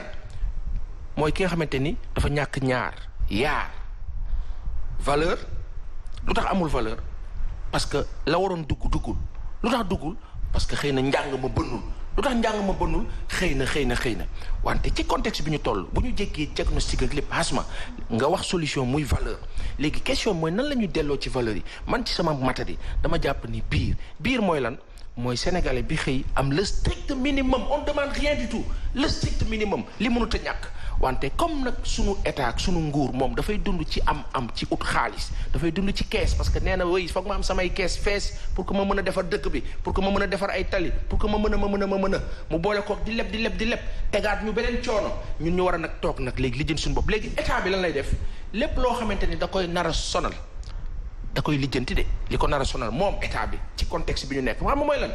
A: mooy ki nga xamante ni dafa ñàkk yaar valeur lu tax amul valeur parce que la waroon duggul lu tax duggul parce que xëy na njàng ma bënnul lu tax njàng ma bënnul xëy na wante ci contexte bi ñu toll bu ñu jéggee diagnostic ak lépp asma nga wax solution muy valeur léegi question mooy nan la ñuy delloo ci valeur yi man ci sama matadi dama jàpp ni biir mooy lan mooy sénégalais bi xëy am le strict minimum on demande rien du tout le strict minimum li mënut a ñàkk wante comme nag sunu état ak sunu nguur moom dafay dund ci am ci ut xaalis dafay dund ci kees parce que nee na oui foog ma am samay kees fees pour que ma mën a defar dëkk bi pour que ma mën a defar ay tali pour que ma mën a mu boole koog di leb tegaat ñu beneen coono ñun ñu war a nag toog nag léegi lijjanti suñu bopp léegi état bi lan lay def lépp loo xamante ni da koy nar a sonal da koy lijjanti de li ko nar a sonal moom état bi ci contexte bi ñu nekk xam nga mooy lan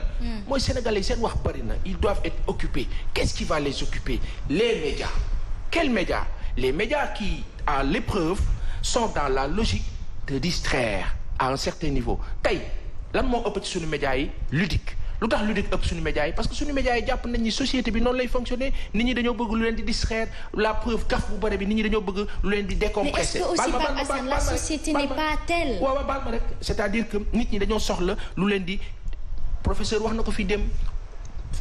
A: mooy sénégalais yi seen wax bari na ils doivent être occupés qu'est-ce qui va les occuper les médias quels médias les médias qui à l'épreuve sont dans la logique de distraire à un certain niveau tey lan moo ëpp ci suñu médias yi ludique lu tax ludique ëpp suñu médias yi parce que suñu médias yi jàpp nañ ni société bi noonu lay fonctionner nit ñi dañoo bëgg lu leen di distraire la preuve kaf bu bëri bi nit ñi dañoo bëgg lu leen di décompresser.
B: mais est-ce que aussi Pape Assane la société n'est pas telle.
A: waaw baal ma rek c'est-à-dire que nit ñi dañoo soxla lu leen di professeur wax na ko fi dem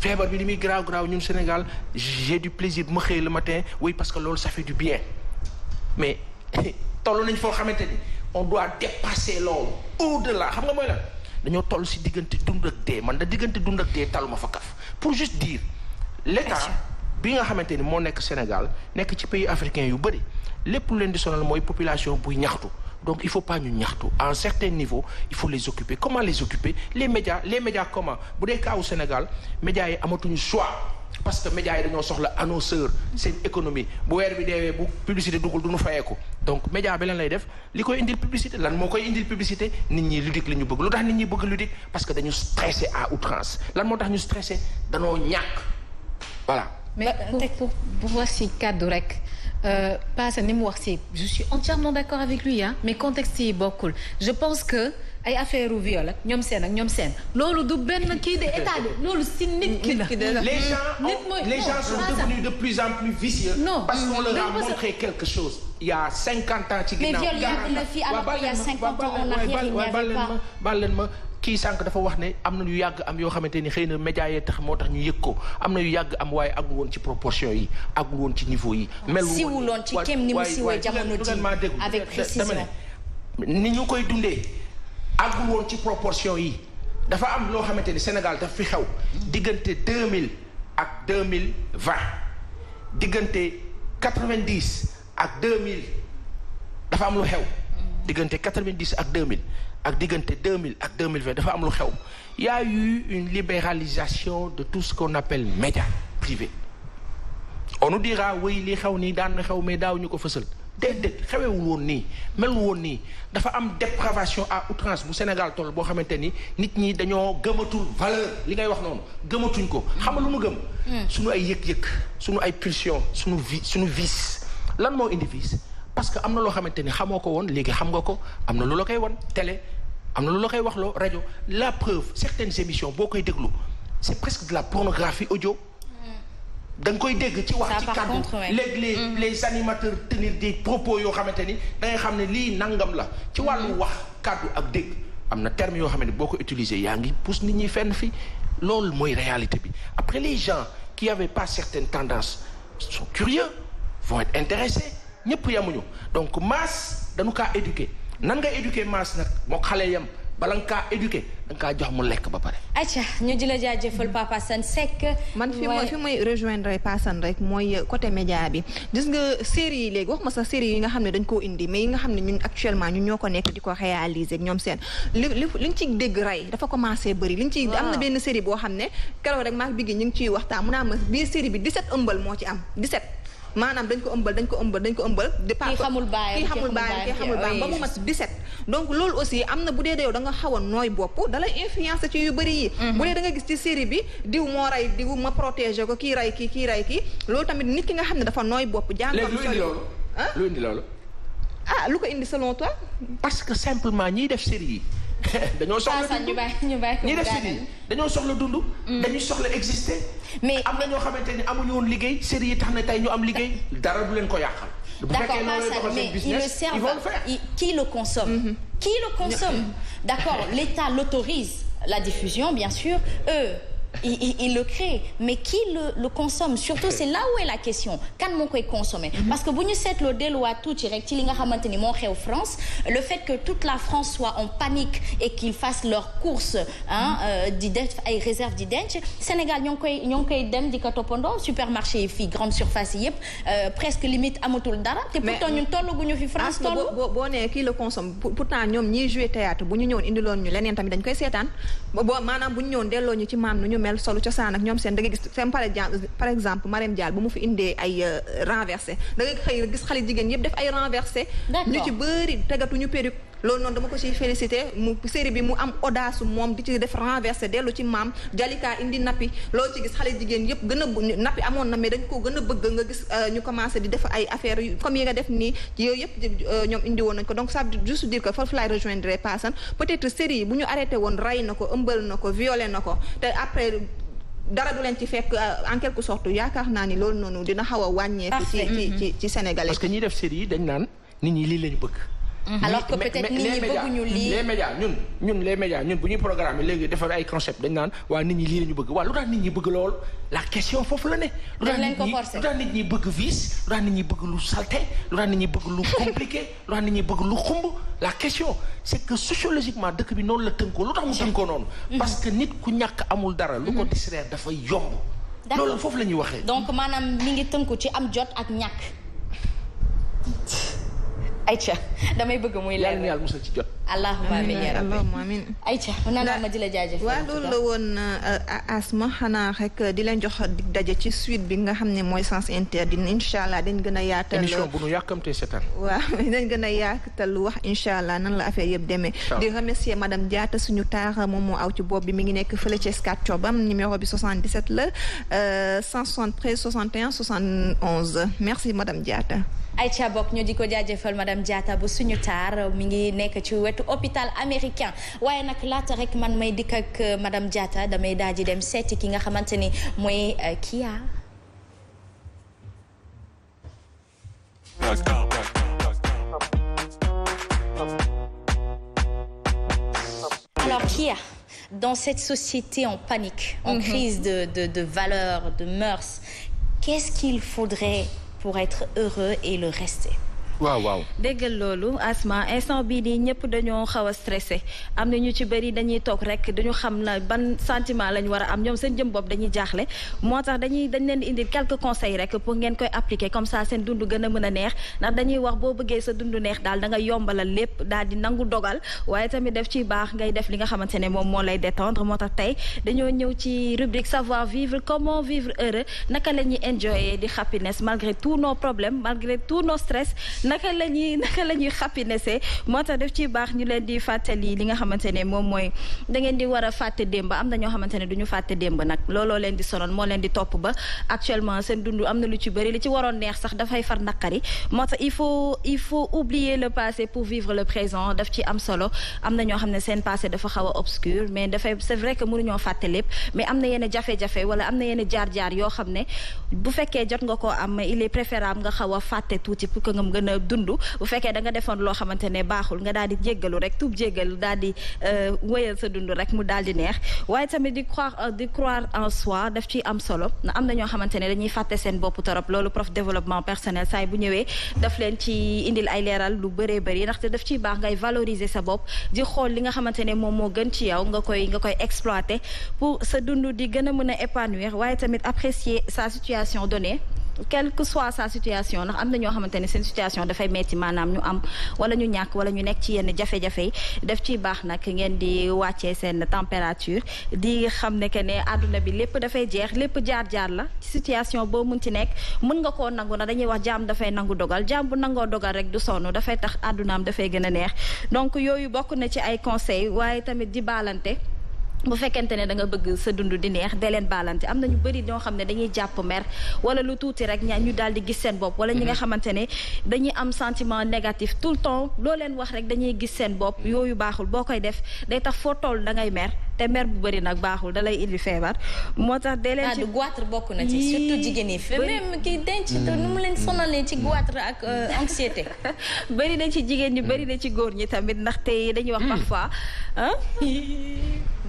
A: feebar bi li muy garaaw ñun Sénégal j'ai du plaisir bu ma xëyee le matin oui parce que loolu ça fait du bien mais toll nañ foo xamante ni on doit dépasser loolu au-delà xam nga mooy lan dañoo toll si diggante dund ak dee man da diggante dund ak dee taluma fa kaf pour juste dire l'état bi nga xamante ni moo nekk Sénégal nekk ci pays africain yu bëri lépp lu leen di sonal mooy population buy ñaxtu donc il faut pas ñu ñaxtu à un certain niveau il faut les occuper comment les occuper les médias comment bu dee kaawu Sénégal médias yi amatuñu choix parce que médias yi dañoo soxla annonceur seen économie bu weer bi deewee bu publicité duggul du ñu fayeeku donc média bi lan lay def li koy indil publicité lan moo koy indil publicité nit ñi ludique la ñu bëgg lu tax nit ñi bëgg ludique parce que dañu stressé à outrance lan moo tax ñu stressé danoo ñàkk voilà.
D: mais pour voir si kaddu rek pas ni mu wax si je suis entièrement d'accord avec lui mais contexte yi bokkul je pense que ay affaire u viol ak ñoom seen loolu du benn kii de état de loolu si nit ki la.
A: les gens sont devenus de plus en plus vicieux.
D: non
A: parce qu'on leur a montré quelque chose. il y a 50 ans ci ginnaaw.
B: mais viol yàgg na fi alors qu'il y a 50 ans en arrière il n'y avait pas.
A: baal leen ma kii sànq dafa wax ne am na yu yàgg am yoo xamante ni xëy na médias yi tax moo tax ñu yëg ko am na yu yàgg am waaye agul woon ci proportion yi agul woon ci niveau yi. mel
B: siwuloon ci kem ni mu siwee jamono ji avec précision.
A: ni ñu koy dundee agul woon ci proportion yi dafa am loo xamante ni Sénégal daf fi xew diggante 2000 ak 2020 diggante 90 ak 2000 dafa am lu xew diggante 90 ak 2000. ak diggante 2000 ak 2020 dafa am lu xew y a eu une libéralisation de tout ce qu'on appelle médias privés on nous dira oui li xew nii daan na xew mais daaw ñu ko fësal déedéet xewewul woon nii melul woon nii dafa am dépravation à outrance bu Sénégal toll boo xamante ni nit ñi dañoo gëmatul valeur li ngay wax noonu gëmatuñ ko xam nga lu mu gëm suñu ay yëg-yëg suñu ay pulsion suñu vice lan moo indi vice parce que am na loo xamante ni xamoo ko woon léegi xam nga ko am na lu la koy wan télé am na lu la koy waxloo rajo la preuve certaines émissions boo koy déglu c'est presque de la pornographie audio da nga koy dégg ci wax ci kàddu léegi les animateurs tenir des propos yoo xamante ni da ngay xam ne lii nangam la ci wàllu wax kàddu ak dégg am na terme yoo xam ne boo ko utiliser yaa ngi pousse nit ñi fenn fi loolu mooy réalité bi après les gens qui avaient pas certaines tendances sont curieux vont être intéressés ñëpp yamuñu donc masse dañu kaa éduquer nan nga éduquer masse nag moo xale yam bala nga kaa éduquer da nga kaa jox mu lekk ba pare.
B: ayca ñu di la jaajëfal Papa Assane Seck.
E: man fi may rejoindre Passane rek mooy côté média bi gis nga série yi léegi wax ma sax série yi nga xam ne dañ koo indi mais yi nga xam ne ñun actuellement ñun ñoo ko nekk di ko réaliser ak ñoom seen liñ ci dégg rey dafa commencé bëri liñ ci am na benn série boo xam ne keroog rek maak biggi ñu ngi ciy waxtaan mu naa ma biir série bi 17 ëmbal moo ci am 17 maanaam dañ ko ëmbal
B: kii xamul baayam
E: ba mu mat 17 donc loolu aussi am na bu dee yow da nga xaw a nooy bopp dalay influence ci yu bëri yi bu dee da nga gis ci série bi diw moo rey diw ma protéger ko kii rey kii loolu tamit nit ki nga xam ne dafa nooy bopp jàngam
A: lu indi loolu
E: lu ko indi selon toi
A: parce que simplement ñiy def série yi dañoo soxla dund ñi def série dañoo soxla dund dañuy soxla exister mais am na ñoo xamante ni amuñu woon liggéey série yi tax na tey ñu am liggéey dara du leen ko yàqal
B: d'accord mais ils le servent qui le consomme qui le consomme d'accord l'État l'autorise la diffusion bien sûr il le crée mais qui le consomme surtout c'est là où est la question kan moo koy consommer parce que bu ñu seetloo delluwaat tuuti rek ci li nga xamante ni moo xew France le fait que toute la France soit en panique et qu'ils fassent leurs courses di def ay réserve di denc Sénégal ñoo ngi koy dem di ko toppandoo supermarché yi fii grande surface yi yëpp presque limite amatul dara te pourtant ñun tollaguñu fi France toll
E: boo nee kii le consomme pourtant ñoom ñiy jouer théâtre bu ñu ñëwoon indiloon ñu leneen tamit dañ koy seetaan maanaam bu ñu ñëwoon delloo ñu ci maam nu ñu mel solu cosaan ak ñoom seen da nga gis seen par exemple Marème Dial bu mu fi indee ay renversé da nga xëy gis xale jigéen yëpp def ay renversé ñu ci bëri tegatuñu perruque loolu noonu dama ko ciy félicité mu série bi mu am audace moom di ci def renversé dellu ci maam Jalika indi nappi loolu ci gis xale jigéen yëpp gën a nappi amoon na mais dañ ko gën a bëgg nga gis ñu commencé di def ay affaires yu comme yi nga def nii yooyu yëpp ñoom indi woon nañ ko donc ça veut juste dire que foofu laay rejoindre Passane peut-être série yi bu ñu arrêté woon rey na ko ëmbal na ko violé na ko te après dara du leen ci fekk en quelque sorte yaakaar naa ni loolu noonu dina xaw a wàññeeku ci sénégalais
A: parce que ñiy def série yi dañ naan nit ñi lii lañu bëgg
B: alors que peut-être nit ñi bëgguñu lii
A: les médias ñun bu ñuy programme léegi defar ay concept dañ naan waa nit ñi lii la ñu bëgg waa lu tax nit ñi bëgg loolu la question foofu la ne lu tax nit ñi bëgg vice lu tax nit ñi bëgg lu salté lu tax nit ñi bëgg lu compliqué lu tax nit ñi bëgg lu xumb la question c'est que sociologiquement dëkk bi noonu la tënkoo lu tax mu tënkoo noonu parce que nit ku ñàkk amul dara lu ko distraire dafay yomb loolu foofu la ñuy waxee.
B: donc maanaam mi ngi tënku ci am jot ak ñàkk. Aïcha damay bëgg muy leer
A: yàlla yàlla musal ci jot.
B: allahumma amiin yaa rabbi
E: allahumma amiin.
B: Aïcha nana ma di la jaajëfal.
E: waaw loolu la woon Asma xanaa rek di leen jox dig daje ci suite bi nga xam ne mooy sens interdit incha allah dañ gën a yaatal.
A: émission bu nu yàkkamtee seetaan.
E: waaw dañ gën a yaatal wax incha allah nan la affaire yëpp demee. di remercier madame Diatta suñu taar moom moo aw ci bopp bi mi ngi nekk fële ci Scat Urbam numéro bi 77 la 173 61 71 merci madame Diatta.
B: Aïcha bokk ñu di ko jaajëfal madame Diatta bu suñu taar mi ngi nekk ci wetu hôpital américain waaye nag laata rek man may dikk ak madame Diatta damay daal di dem seeti ki nga xamante ni mooy Kia. Alors Kia, dans cette société en panique, en crise de valeurs, de mœurs, qu'est-ce qu'il faudrait pour être heureux et le rester?
C: waaw déggal loolu Asma instant bii nii ñëpp dañoo xaw a stressé am na ñu ci bëri dañuy toog rek dañu xam na ban sentiment lañ war a am ñoom seen jëm bopp dañuy jaaxle moo tax dañ leen di indil quelques conseils rek pour ngeen koy appliquer comme ça seen dund gën a mën a neex ndax dañuy wax boo bëggee sa dund neex daal da nga yombalal lépp daal di nangu dogal waaye tamit def ci baax ngay def li nga xamante ne moom moo lay détendre moo tax tey dañoo ñëw ci rubrique savoir vivre comment vivre heureux naka la ñuy enjoyer di happiness malgré tous nos problèmes malgré tous nos stress naka la ñuy happinessé moo tax def ci baax ñu leen di fàttali li nga xamante ne moom mooy da ngeen di war a fàtte démb am na ñoo xamante ne du ñu fàtte démb nag looloo leen di sonal moo leen di topp ba actuellement seen dund am na lu ci bëri li ci waroon neex sax dafay far naqari moo tax il faut oublier le passé pour vivre le présent daf ci am solo am na ñoo xam ne seen passé dafa xaw a obscur mais dafay c'est vrai que mënuñoo fàtte lépp mais am na yenn jafe-jafe wala am na yenn jaar-jaar yoo xam ne bu fekkee jot nga koo am il est préférable nga xaw a fàtte tuuti pour que nga gën a dund bu fekkee da nga defoon loo xamante ne baaxul nga daal di jéggalu rek tuub jéggalu daal di wéyal sa dund rek mu daal di neex waaye tamit di croire en soi daf ciy am solo na am na ñoo xamante ne dañuy fàtte seen bopp torop loolu prof développement personnel saa bu ñëwee daf leen ci indil ay leeral lu bëree bëri ndaxte daf ciy baax ngay valoriser sa bopp di xool li nga xamante ne moom moo gën ci yow nga koy exploiter pour sa dund di gën a mën a épanouir waaye tamit apprécier sa situation donnée quelle que soit sa situation ndax am na ñoo xamante ne seen situation dafay metti maanaam ñu am wala ñu ñàkk wala ñu nekk ci yenn jafe-jafe yi def ciy baax nag ngeen di wàccee seen température di xam ne que ne àdduna bi lépp dafay jeex lépp jaar-jaar la ci situation boo mun ci nekk mën nga koo nangu na dañuy wax jaam dafay nangu dogal jaam bu nangoo dogal rek du sonn dafay tax àddunaam dafay gën a neex donc yooyu bokk na ci ay conseils waaye tamit di baalante bu fekkente ne da nga bëgg sa dund di neex dee leen baalante am na ñu bëri ñoo xam ne dañuy jàpp mer wala lu tuuti rek ñu daal di gis seen bopp wala ñi nga xamante ne dañuy am sentiment négatif tout le temps loo leen wax rek dañuy gis seen bopp yooyu baaxul boo koy def day tax foo toll da ngay mer te mer bu bëri nag baaxul da lay indi feebar moo tax dee leen ci
B: goitre bokk na ci surtout jigéen yi même ki denc te nu mu leen sonalee ci goitre ak anxiété
C: bëri na ci jigéen ñi bëri na ci góor ñi tamit ndaxte dañuy wax parfois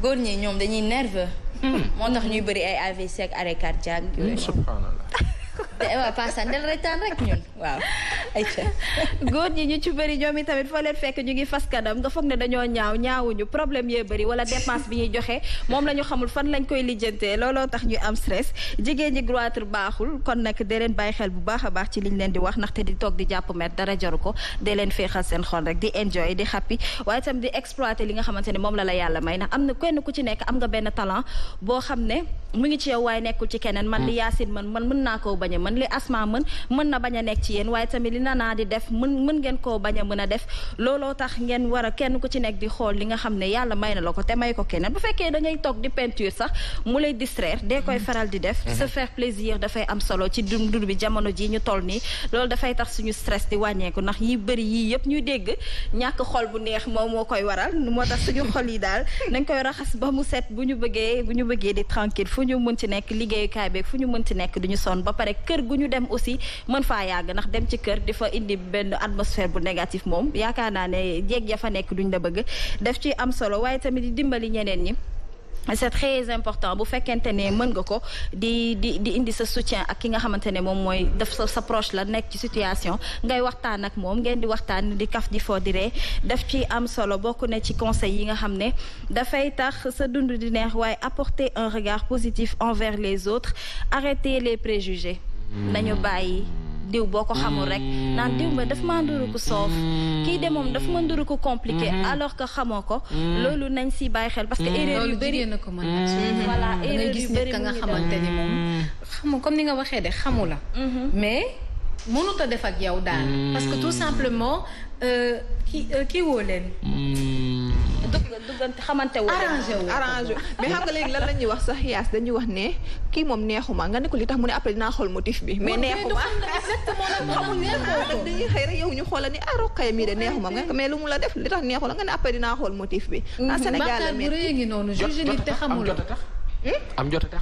B: góor ñi ñoom dañuy nerveux moo tax ñuy bëri ay AVC ak arrêt cardiaque yooyu
A: subhanallah
B: waaw pasan del retaan rek ñun waaw ayca
C: góor ñi ñu ci bëri ñoom i tamit foo leen fekk ñu ngi fas kanam nga foog ne dañoo ñaawuñu problème yee bëri wala dépense bi ñuy joxe moom la ñu xamul fan lañ koy lijjantee looloo tax ñu am stress jigéen ñi goitre baaxul kon nag dee leen bàyyi xel bu baax a baax ci liñ leen di wax ndaxte di toog di jàpp met dara jaru ko dee leen féexal seen xol rek di enjoy di happy waaye tam di exploiter li nga xamante ne moom la yàlla may ndax am na kenn ku ci nekk am nga benn talent boo xam ne mu ngi ci yow waaye nekkul ci keneen man li Yacine man mën naa koo bañ a mën li Asma mën na bañ a nekk ci yéen waaye tamit li Nana di def mën ngeen koo bañ a mën a def looloo tax ngeen war a kenn ku ci nekk di xool li nga xam ne yàlla may na la ko te may ko keneen bu fekkee da ngay toog di peinture sax mu lay distraire dee koy faral di def se faire plaisir dafay am solo ci dund bi jamono ji ñu toll nii loolu dafay tax suñu stress di wàññeeku ndax yi bëri yii yëpp ñuy dégg ñàkk xol bu neex moom moo koy waral moo tax suñu xol yi daal nañ koy raxas ba mu set bu ñu bëggee di tranquille fu ñu mën ci nekk liggéeyukaay beeg fu ñu mën ci nekk duñu sonn ba pare kër gu ñu dem aussi mën faa yàgg ndax dem ci kër di fa indi benn atmosphère bu négatif moom yaakaar naa ne jéeg ya fa nekk duñ la bëgg def ci am solo waaye tamit di dimbali ñeneen ñi c'est très important bu fekkente ne mën nga ko di indi sa soutien ak ki nga xamante ne moom mooy def sa proche la nekk ci situation ngay waxtaan ak moom ngeen di waxtaan di kaf di foo di ree daf ci am solo bokk na ci conseil yi nga xam ne dafay tax sa dund di neex waaye apporter un regard positif envers les autres arrêter les préjugés nañu bàyyi diw boo ko xamul rek naan diw ba daf ma nduru ko soof kii de moom daf ma nduru ko compliqué alors que xamoo ko loolu nañ si bàyyi xel parce que erreur yu bëri
D: na ko mën nag
C: voilà erreur
D: gis
C: yu bëri
D: nit ka nga xamante ni moom xamu comme ni nga waxee de xamu la mais mënut a def ak yow daal parce que tout simplement kii woo leen
C: duggante xamante wu
E: arrangé mais xam nga léegi lan la ñuy wax sax yaas dañuy wax ne kii moom neexuma nga ne ko li tax mu ne après dinaa xool motif bi mais neexuma xamul neexoo dañuy xëy rek yow ñu xoola ni roqaye mii de neexuma nga mais lu mu la def li tax neexu la nga ne après dinaa xool motif bi Sénégal la
D: bu rëy ngi noonu juge nit te xamul
A: am jot a tax.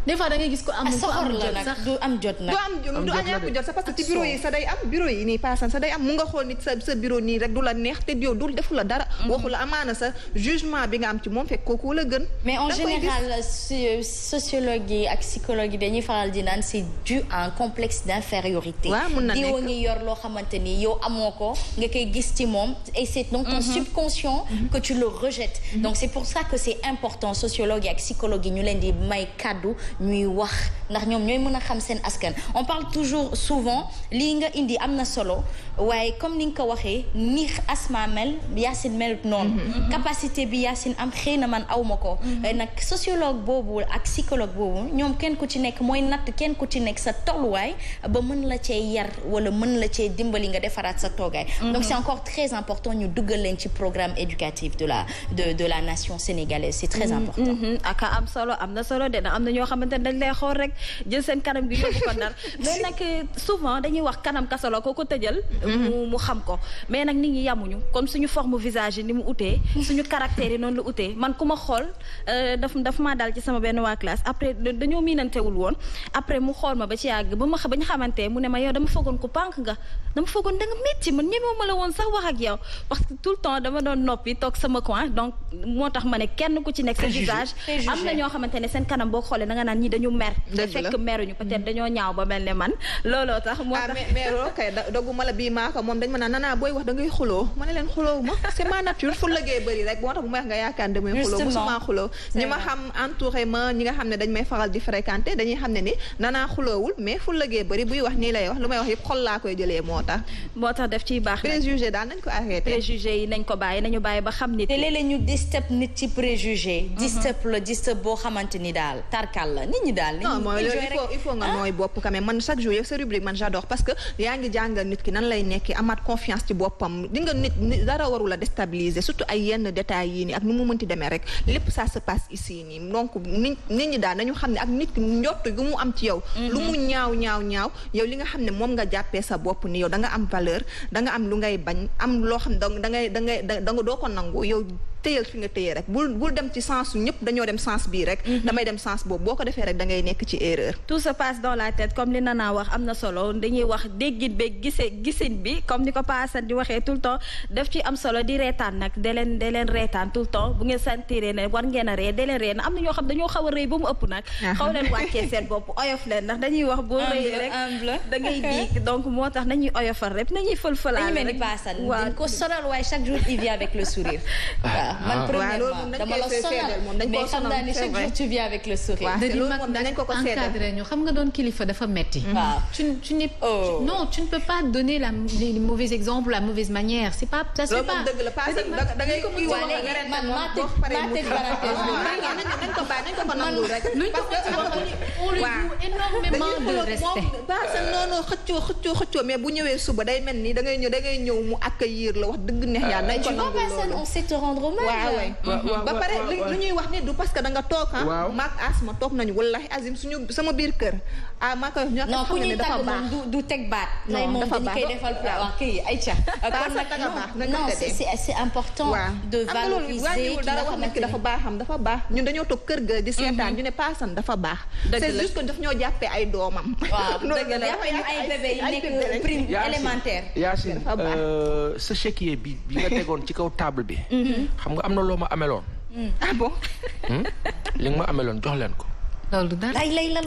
D: des fois da ngay gis ko amul
B: jot sax du am jot nag.
E: du ñàkk jot sax parce que ci bureau yi sa day am bureau yi nii paasan sa day am mu nga xool nit sa bureau nii rek du la neex te yow dul defu la dara. waxu la amaana sa jugement bi nga am ci moom fekk kooku la gën.
B: mais en général sociologue yi ak psychologue yi dañuy faral di naan c'est dû à un complexe d'infériorité.
E: waaw mun na nekk
B: diwa ngi yor loo xamante ni yow amoo ko nga koy gis ci moom et c'est donc ton subconscient que tu le rejettes. donc c'est pour ça que c'est important sociologue yi ak psychologue yi ñu leen di may kàddu ñuy wax ndax ñoom ñooy mën a xam seen askan on parle toujours souvent lii nga indi am na solo waaye comme ni nga ko waxee ni Asma mel Yacine mel noonu capacité bi Yacine am xëy na man awma ko nag sociologue boobu ak psychologue boobu ñoom kenn ku ci nekk mooy natt kenn ku ci nekk sa tolluwaay ba mën la cee yar wala mën la cee dimbali nga defaraat sa toogaay donc c'est encore très important ñu duggal leen ci programme éducatif de la nation sénégalaise c'est très important
C: aka am solo am na solo dina am na ñoo xamante ne dañ lay xool rek jël seen kanam gi yóbbu ko ndar mais nag souvent dañuy wax kanam kasolo ko ko tëjal mu xam ko mais nag nit ñi yamuñu comme suñu forme visage yi ni mu utee suñu caractère yi noonu la utee man ku ma xool daf maa dal ci sama benn waa classe après dañoo miinantewul woon après mu xool ma ba ci yàgg ba ñu xamante mu ne ma yow dama foogoon ko pànk nga dama foogoon da nga métti man ñemewu ma la woon sax wax ak yow parce que tout le temps dama doon noppi toog sama coin donc moo tax ma ne kenn ku ci nekk sa visage am na ñoo xamante ne seen kanam boo xoolee da nga naan ñi dañu mer te fekk meruñu peut-être dañoo ñaaw ba mel ne man looloo tax moo tax
E: mais kay dogguma la bii maa ko moom dañ ma naan nanaa booy wax da ngay xuloo ma ne leen xuloo ma c'est ma nature fu lëggee bëri rek moo tax bu may wax nga yaakaar ne damay xuloo musuma xuloo ñi ma xam entouré ma ñi nga xam ne dañ may faral di fréquenter dañuy xam ne ni nanaa xuloowul mais fu lëggee bëri buy wax nii lay wax lu may wax yëpp xol laa koy jëlee moo tax
C: def ciy baax
E: préjugé daal nañ ko arrêté
C: préjugé yi nañ ko bàyyi nañu bàyyi ba xam nit
B: te léeg-léeg ñu distep nit ci préjugé distep la distep boo xamante ni daal tarkal la nit ñi daal
E: non mooy il faut nga nooy bopp quand même man chaque jour yow sa rubrique man j'adore parce que yaa ngi jàngal nit ki nan lay nekkee amaat confiance ci boppam di nga nit dara warul a déstabiliser surtout ay yenn détails yii nii ak nu mu mënti demee rek lépp ça se passe ici nii donc nit ñi daal nañu xam ne ak nit ki njott gu mu am ci yow lu mu ñaaw yow li nga xam ne moom nga jàppee sa bopp ni yow da nga am valeur da nga am lu ngay bañ am loo xam da nga doo ko nangu yow téyal fi nga téye rek bul dem ci sens ñëpp dañoo dem sens bii rek damay dem sens boobu boo ko defee rek da ngay nekk ci erreur
C: tout se passe dans la tête comme li Nana wax am na solo dañuy wax déggit beeg gisin bi comme ni ko paasan di waxee tout le temps daf ci am solo di reetaan nag da leen reetaan tout le temps bu ngeen sentiree ne war ngeen a ree da leen ree na am na ñoo xam dañoo xaw a rëy ba mu ëpp nag xaw leen wàccee seen bopp oyof leen ndax dañuy wax boo rëyee rek da ngay diig donc moo tax nañuy oyofal rek nañuy fël-fëlaale rek
B: dañu mel ni paasan dañ ko sonal waaye chaque jour il vient avec le sourire man premièrement dama la sonal mais xam naa ni chaque jour tu viens avec le sourire.
D: da di mag nag encadré ñu xam nga doon kilifa dafa metti. waaw tu n'es non tu ne peux pas donner les mauvais exemples la mauvaise manière c'est pas ça c'est pas.
E: dëgg la pas da ngay kuy wax nga
B: man maa teg parenthèse
E: nañ ko bàyyi nañ ko nangul rek.
D: parce que on lui doit énormément de respect.
E: parce que noonu xëccoo mais bu ñëwee suba day mel ni da ngay ñëw mu accueillir la wax dëgg neex yàlla nañ ko nangul loolu.
B: on sait te rendre hommage.
E: ba pare lu ñuy wax ni du parce que da nga toog maak Asma toog nañu wallahi azim sama biir kër maa koy ñoo
B: non ku ñuy tàgg moom du teg baat lay moom dañu koy defal wax kii Aïcha non c'est important de valoriser
E: dara wax nit ki dafa baax ñun dañoo toog kër ga di seetaan ñu ne paasan dafa baax c'est juste que daf ñoo jàppee ay doomam
B: waaw dëgg la ay bébé yi nekk prime élémentaire
A: Yacine sa chéquier bi nga tegoon ci kaw table bi xam nga am na loo ma ameloon
E: ah bon.
A: li nga ma ameloon jox leen ko.
D: loolu dara
B: lay la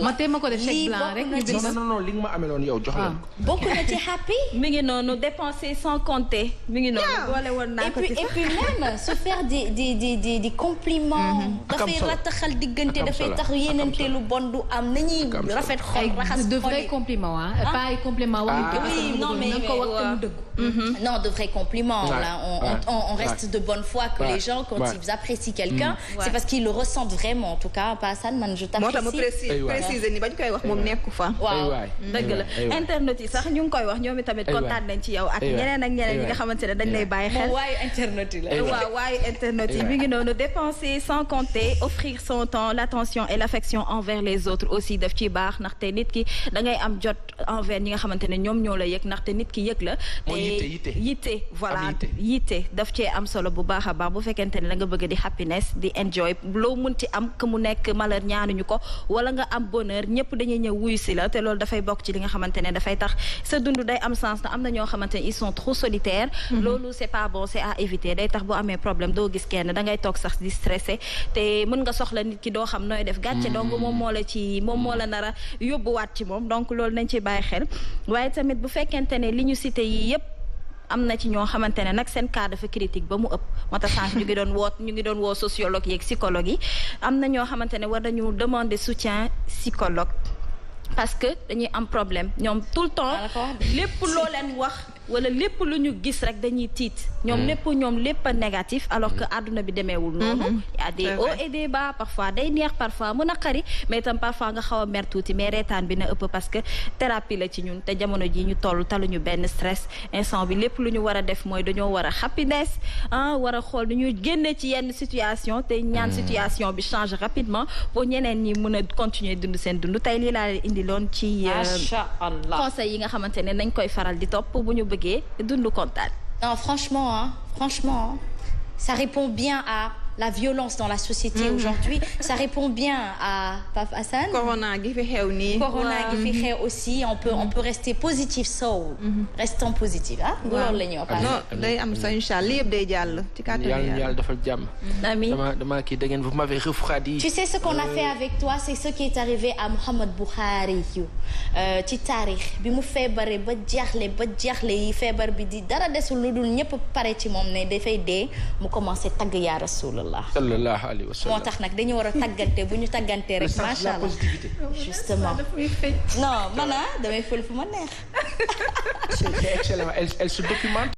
D: ma tee ma ko def chèque blanc rek.
A: non li nga ma ameloon yow jox leen ko.
B: bokk na ci happy.
C: mi ngi noonu dépenser sans compter. mi ngi noonu boole woon naa ko ci
B: et puis même se faire des compliments. dafay rataxal diggante dafay tax yéenante lu bon du am nañuy rafet xol raxas
D: de vrais compliments pas ay compliments
B: oui non mais
D: ko wax te mu dëgg.
B: non de vrais compliments là on reste de bonne foi que les gens quand ils apprécient quelqu'un c'est parce qu'ils le ressentent vraiment en tout cas Pa Assane man je t'apprécie.
E: moo tax ma préciser ni bañ koy wax moom nekku fa.
B: waaw
C: dëgg la internet yi sax ñu ngi koy wax ñoom itamit kontaan nañ ci yow ak ñeneen ak ñeneen ñi nga xamante ne dañ lay bàyyi xel.
B: waaye internet yi la.
C: waaw waaye internet yi mi ngi noonu dépenser sans compter offrir son temps l'attention et l'affection envers les autres aussi daf ci baax ndaxte nit ki da ngay am jot envers ñi nga xamante ne ñoom ñoo la yëg ndaxte nit ki yëg la.
A: te
C: yitte voilà yitte daf cee am solo bu baax a baax bu fekkente ne da nga bëgg di happiness di enjoy loo munti am que mu nekk malheur ñaanuñu ko wala nga am bonheur ñëpp dañuy ñëw wuyu si la te loolu dafay bokk ci li nga xamante ne dafay tax sa dund day am sens na am na ñoo xamante ne ils sont trop solitaires. loolu c'est pas bon c'est à éviter day tax boo amee problème doo gis kenn da ngay toog sax di stressé te mën nga soxla nit ki doo xam nooy def gàcce donc moom moo la nar a yóbbuwaat ci moom donc loolu nañ ci bàyyi xel waaye tamit bu fekkente ne li ñu cité yi yëpp am na ci ñoo xamante ne nag seen cas dafa critique ba mu ëpp moo tax sànq ñu ngi doon woo sociologue yeeg psychologue yi am na ñoo xamante ne war nañu demander soutien psychologue parce que dañuy am problème ñoom tout le temps lépp loo leen wax wala lépp lu ñu gis rek dañuy tiit ñoom lépp négatif alors que àdduna bi demeewul noonu y a des hauts et des bas parfois day neex parfois mu naqari mais itam parfois nga xaw a mer tuuti mais reetaan bi na ëpp parce que thérapie la ci ñun te jamono ji ñu toll taluñu benn stress instant bi lépp lu ñu war a def mooy dañoo war a happiness war a xool nu ñuy génne ci yenn situation te ñaan situation bi change rapidement pour ñeneen ñi mën a continuer dund seen dund tey lii laa leen indi loon ci conseil yi nga xamante ne nañ koy faral di topp bu ñu dundu kontaan.
B: Non, franchement, ça répond bien à la violence dans la société aujourd'hui. Ça répond bien à Pape Assane.
E: Corona gi fi xew nii.
B: Corona gi fi xew aussi on peut rester positif soul. Restons positif ah. loolu la ñuy wax.
E: non day am sa inchallah yëpp day jàll. ci kàttan
A: yàlla dafa jàmm.
B: amiin
A: dama kii da ngeen vous m'avez refroidi.
B: Tu sais ce qu'on a fait avec toi c'est ce qui est arrivé à Mohamed Buhari ci taarix bi mu feebaree ba jaaxle yi feebar bi di dara desul lu dul ñëpp pare ci moom ne dafay dee mu commencé tagg yaa Rasulullah.
A: sallallahu alayhi wa sallam.
B: moo tax nag dañu war a taggante bu ñu taggantee rek. macha allah justement. non man damay fël fu ma neex.
A: c'est excellent elle se documente.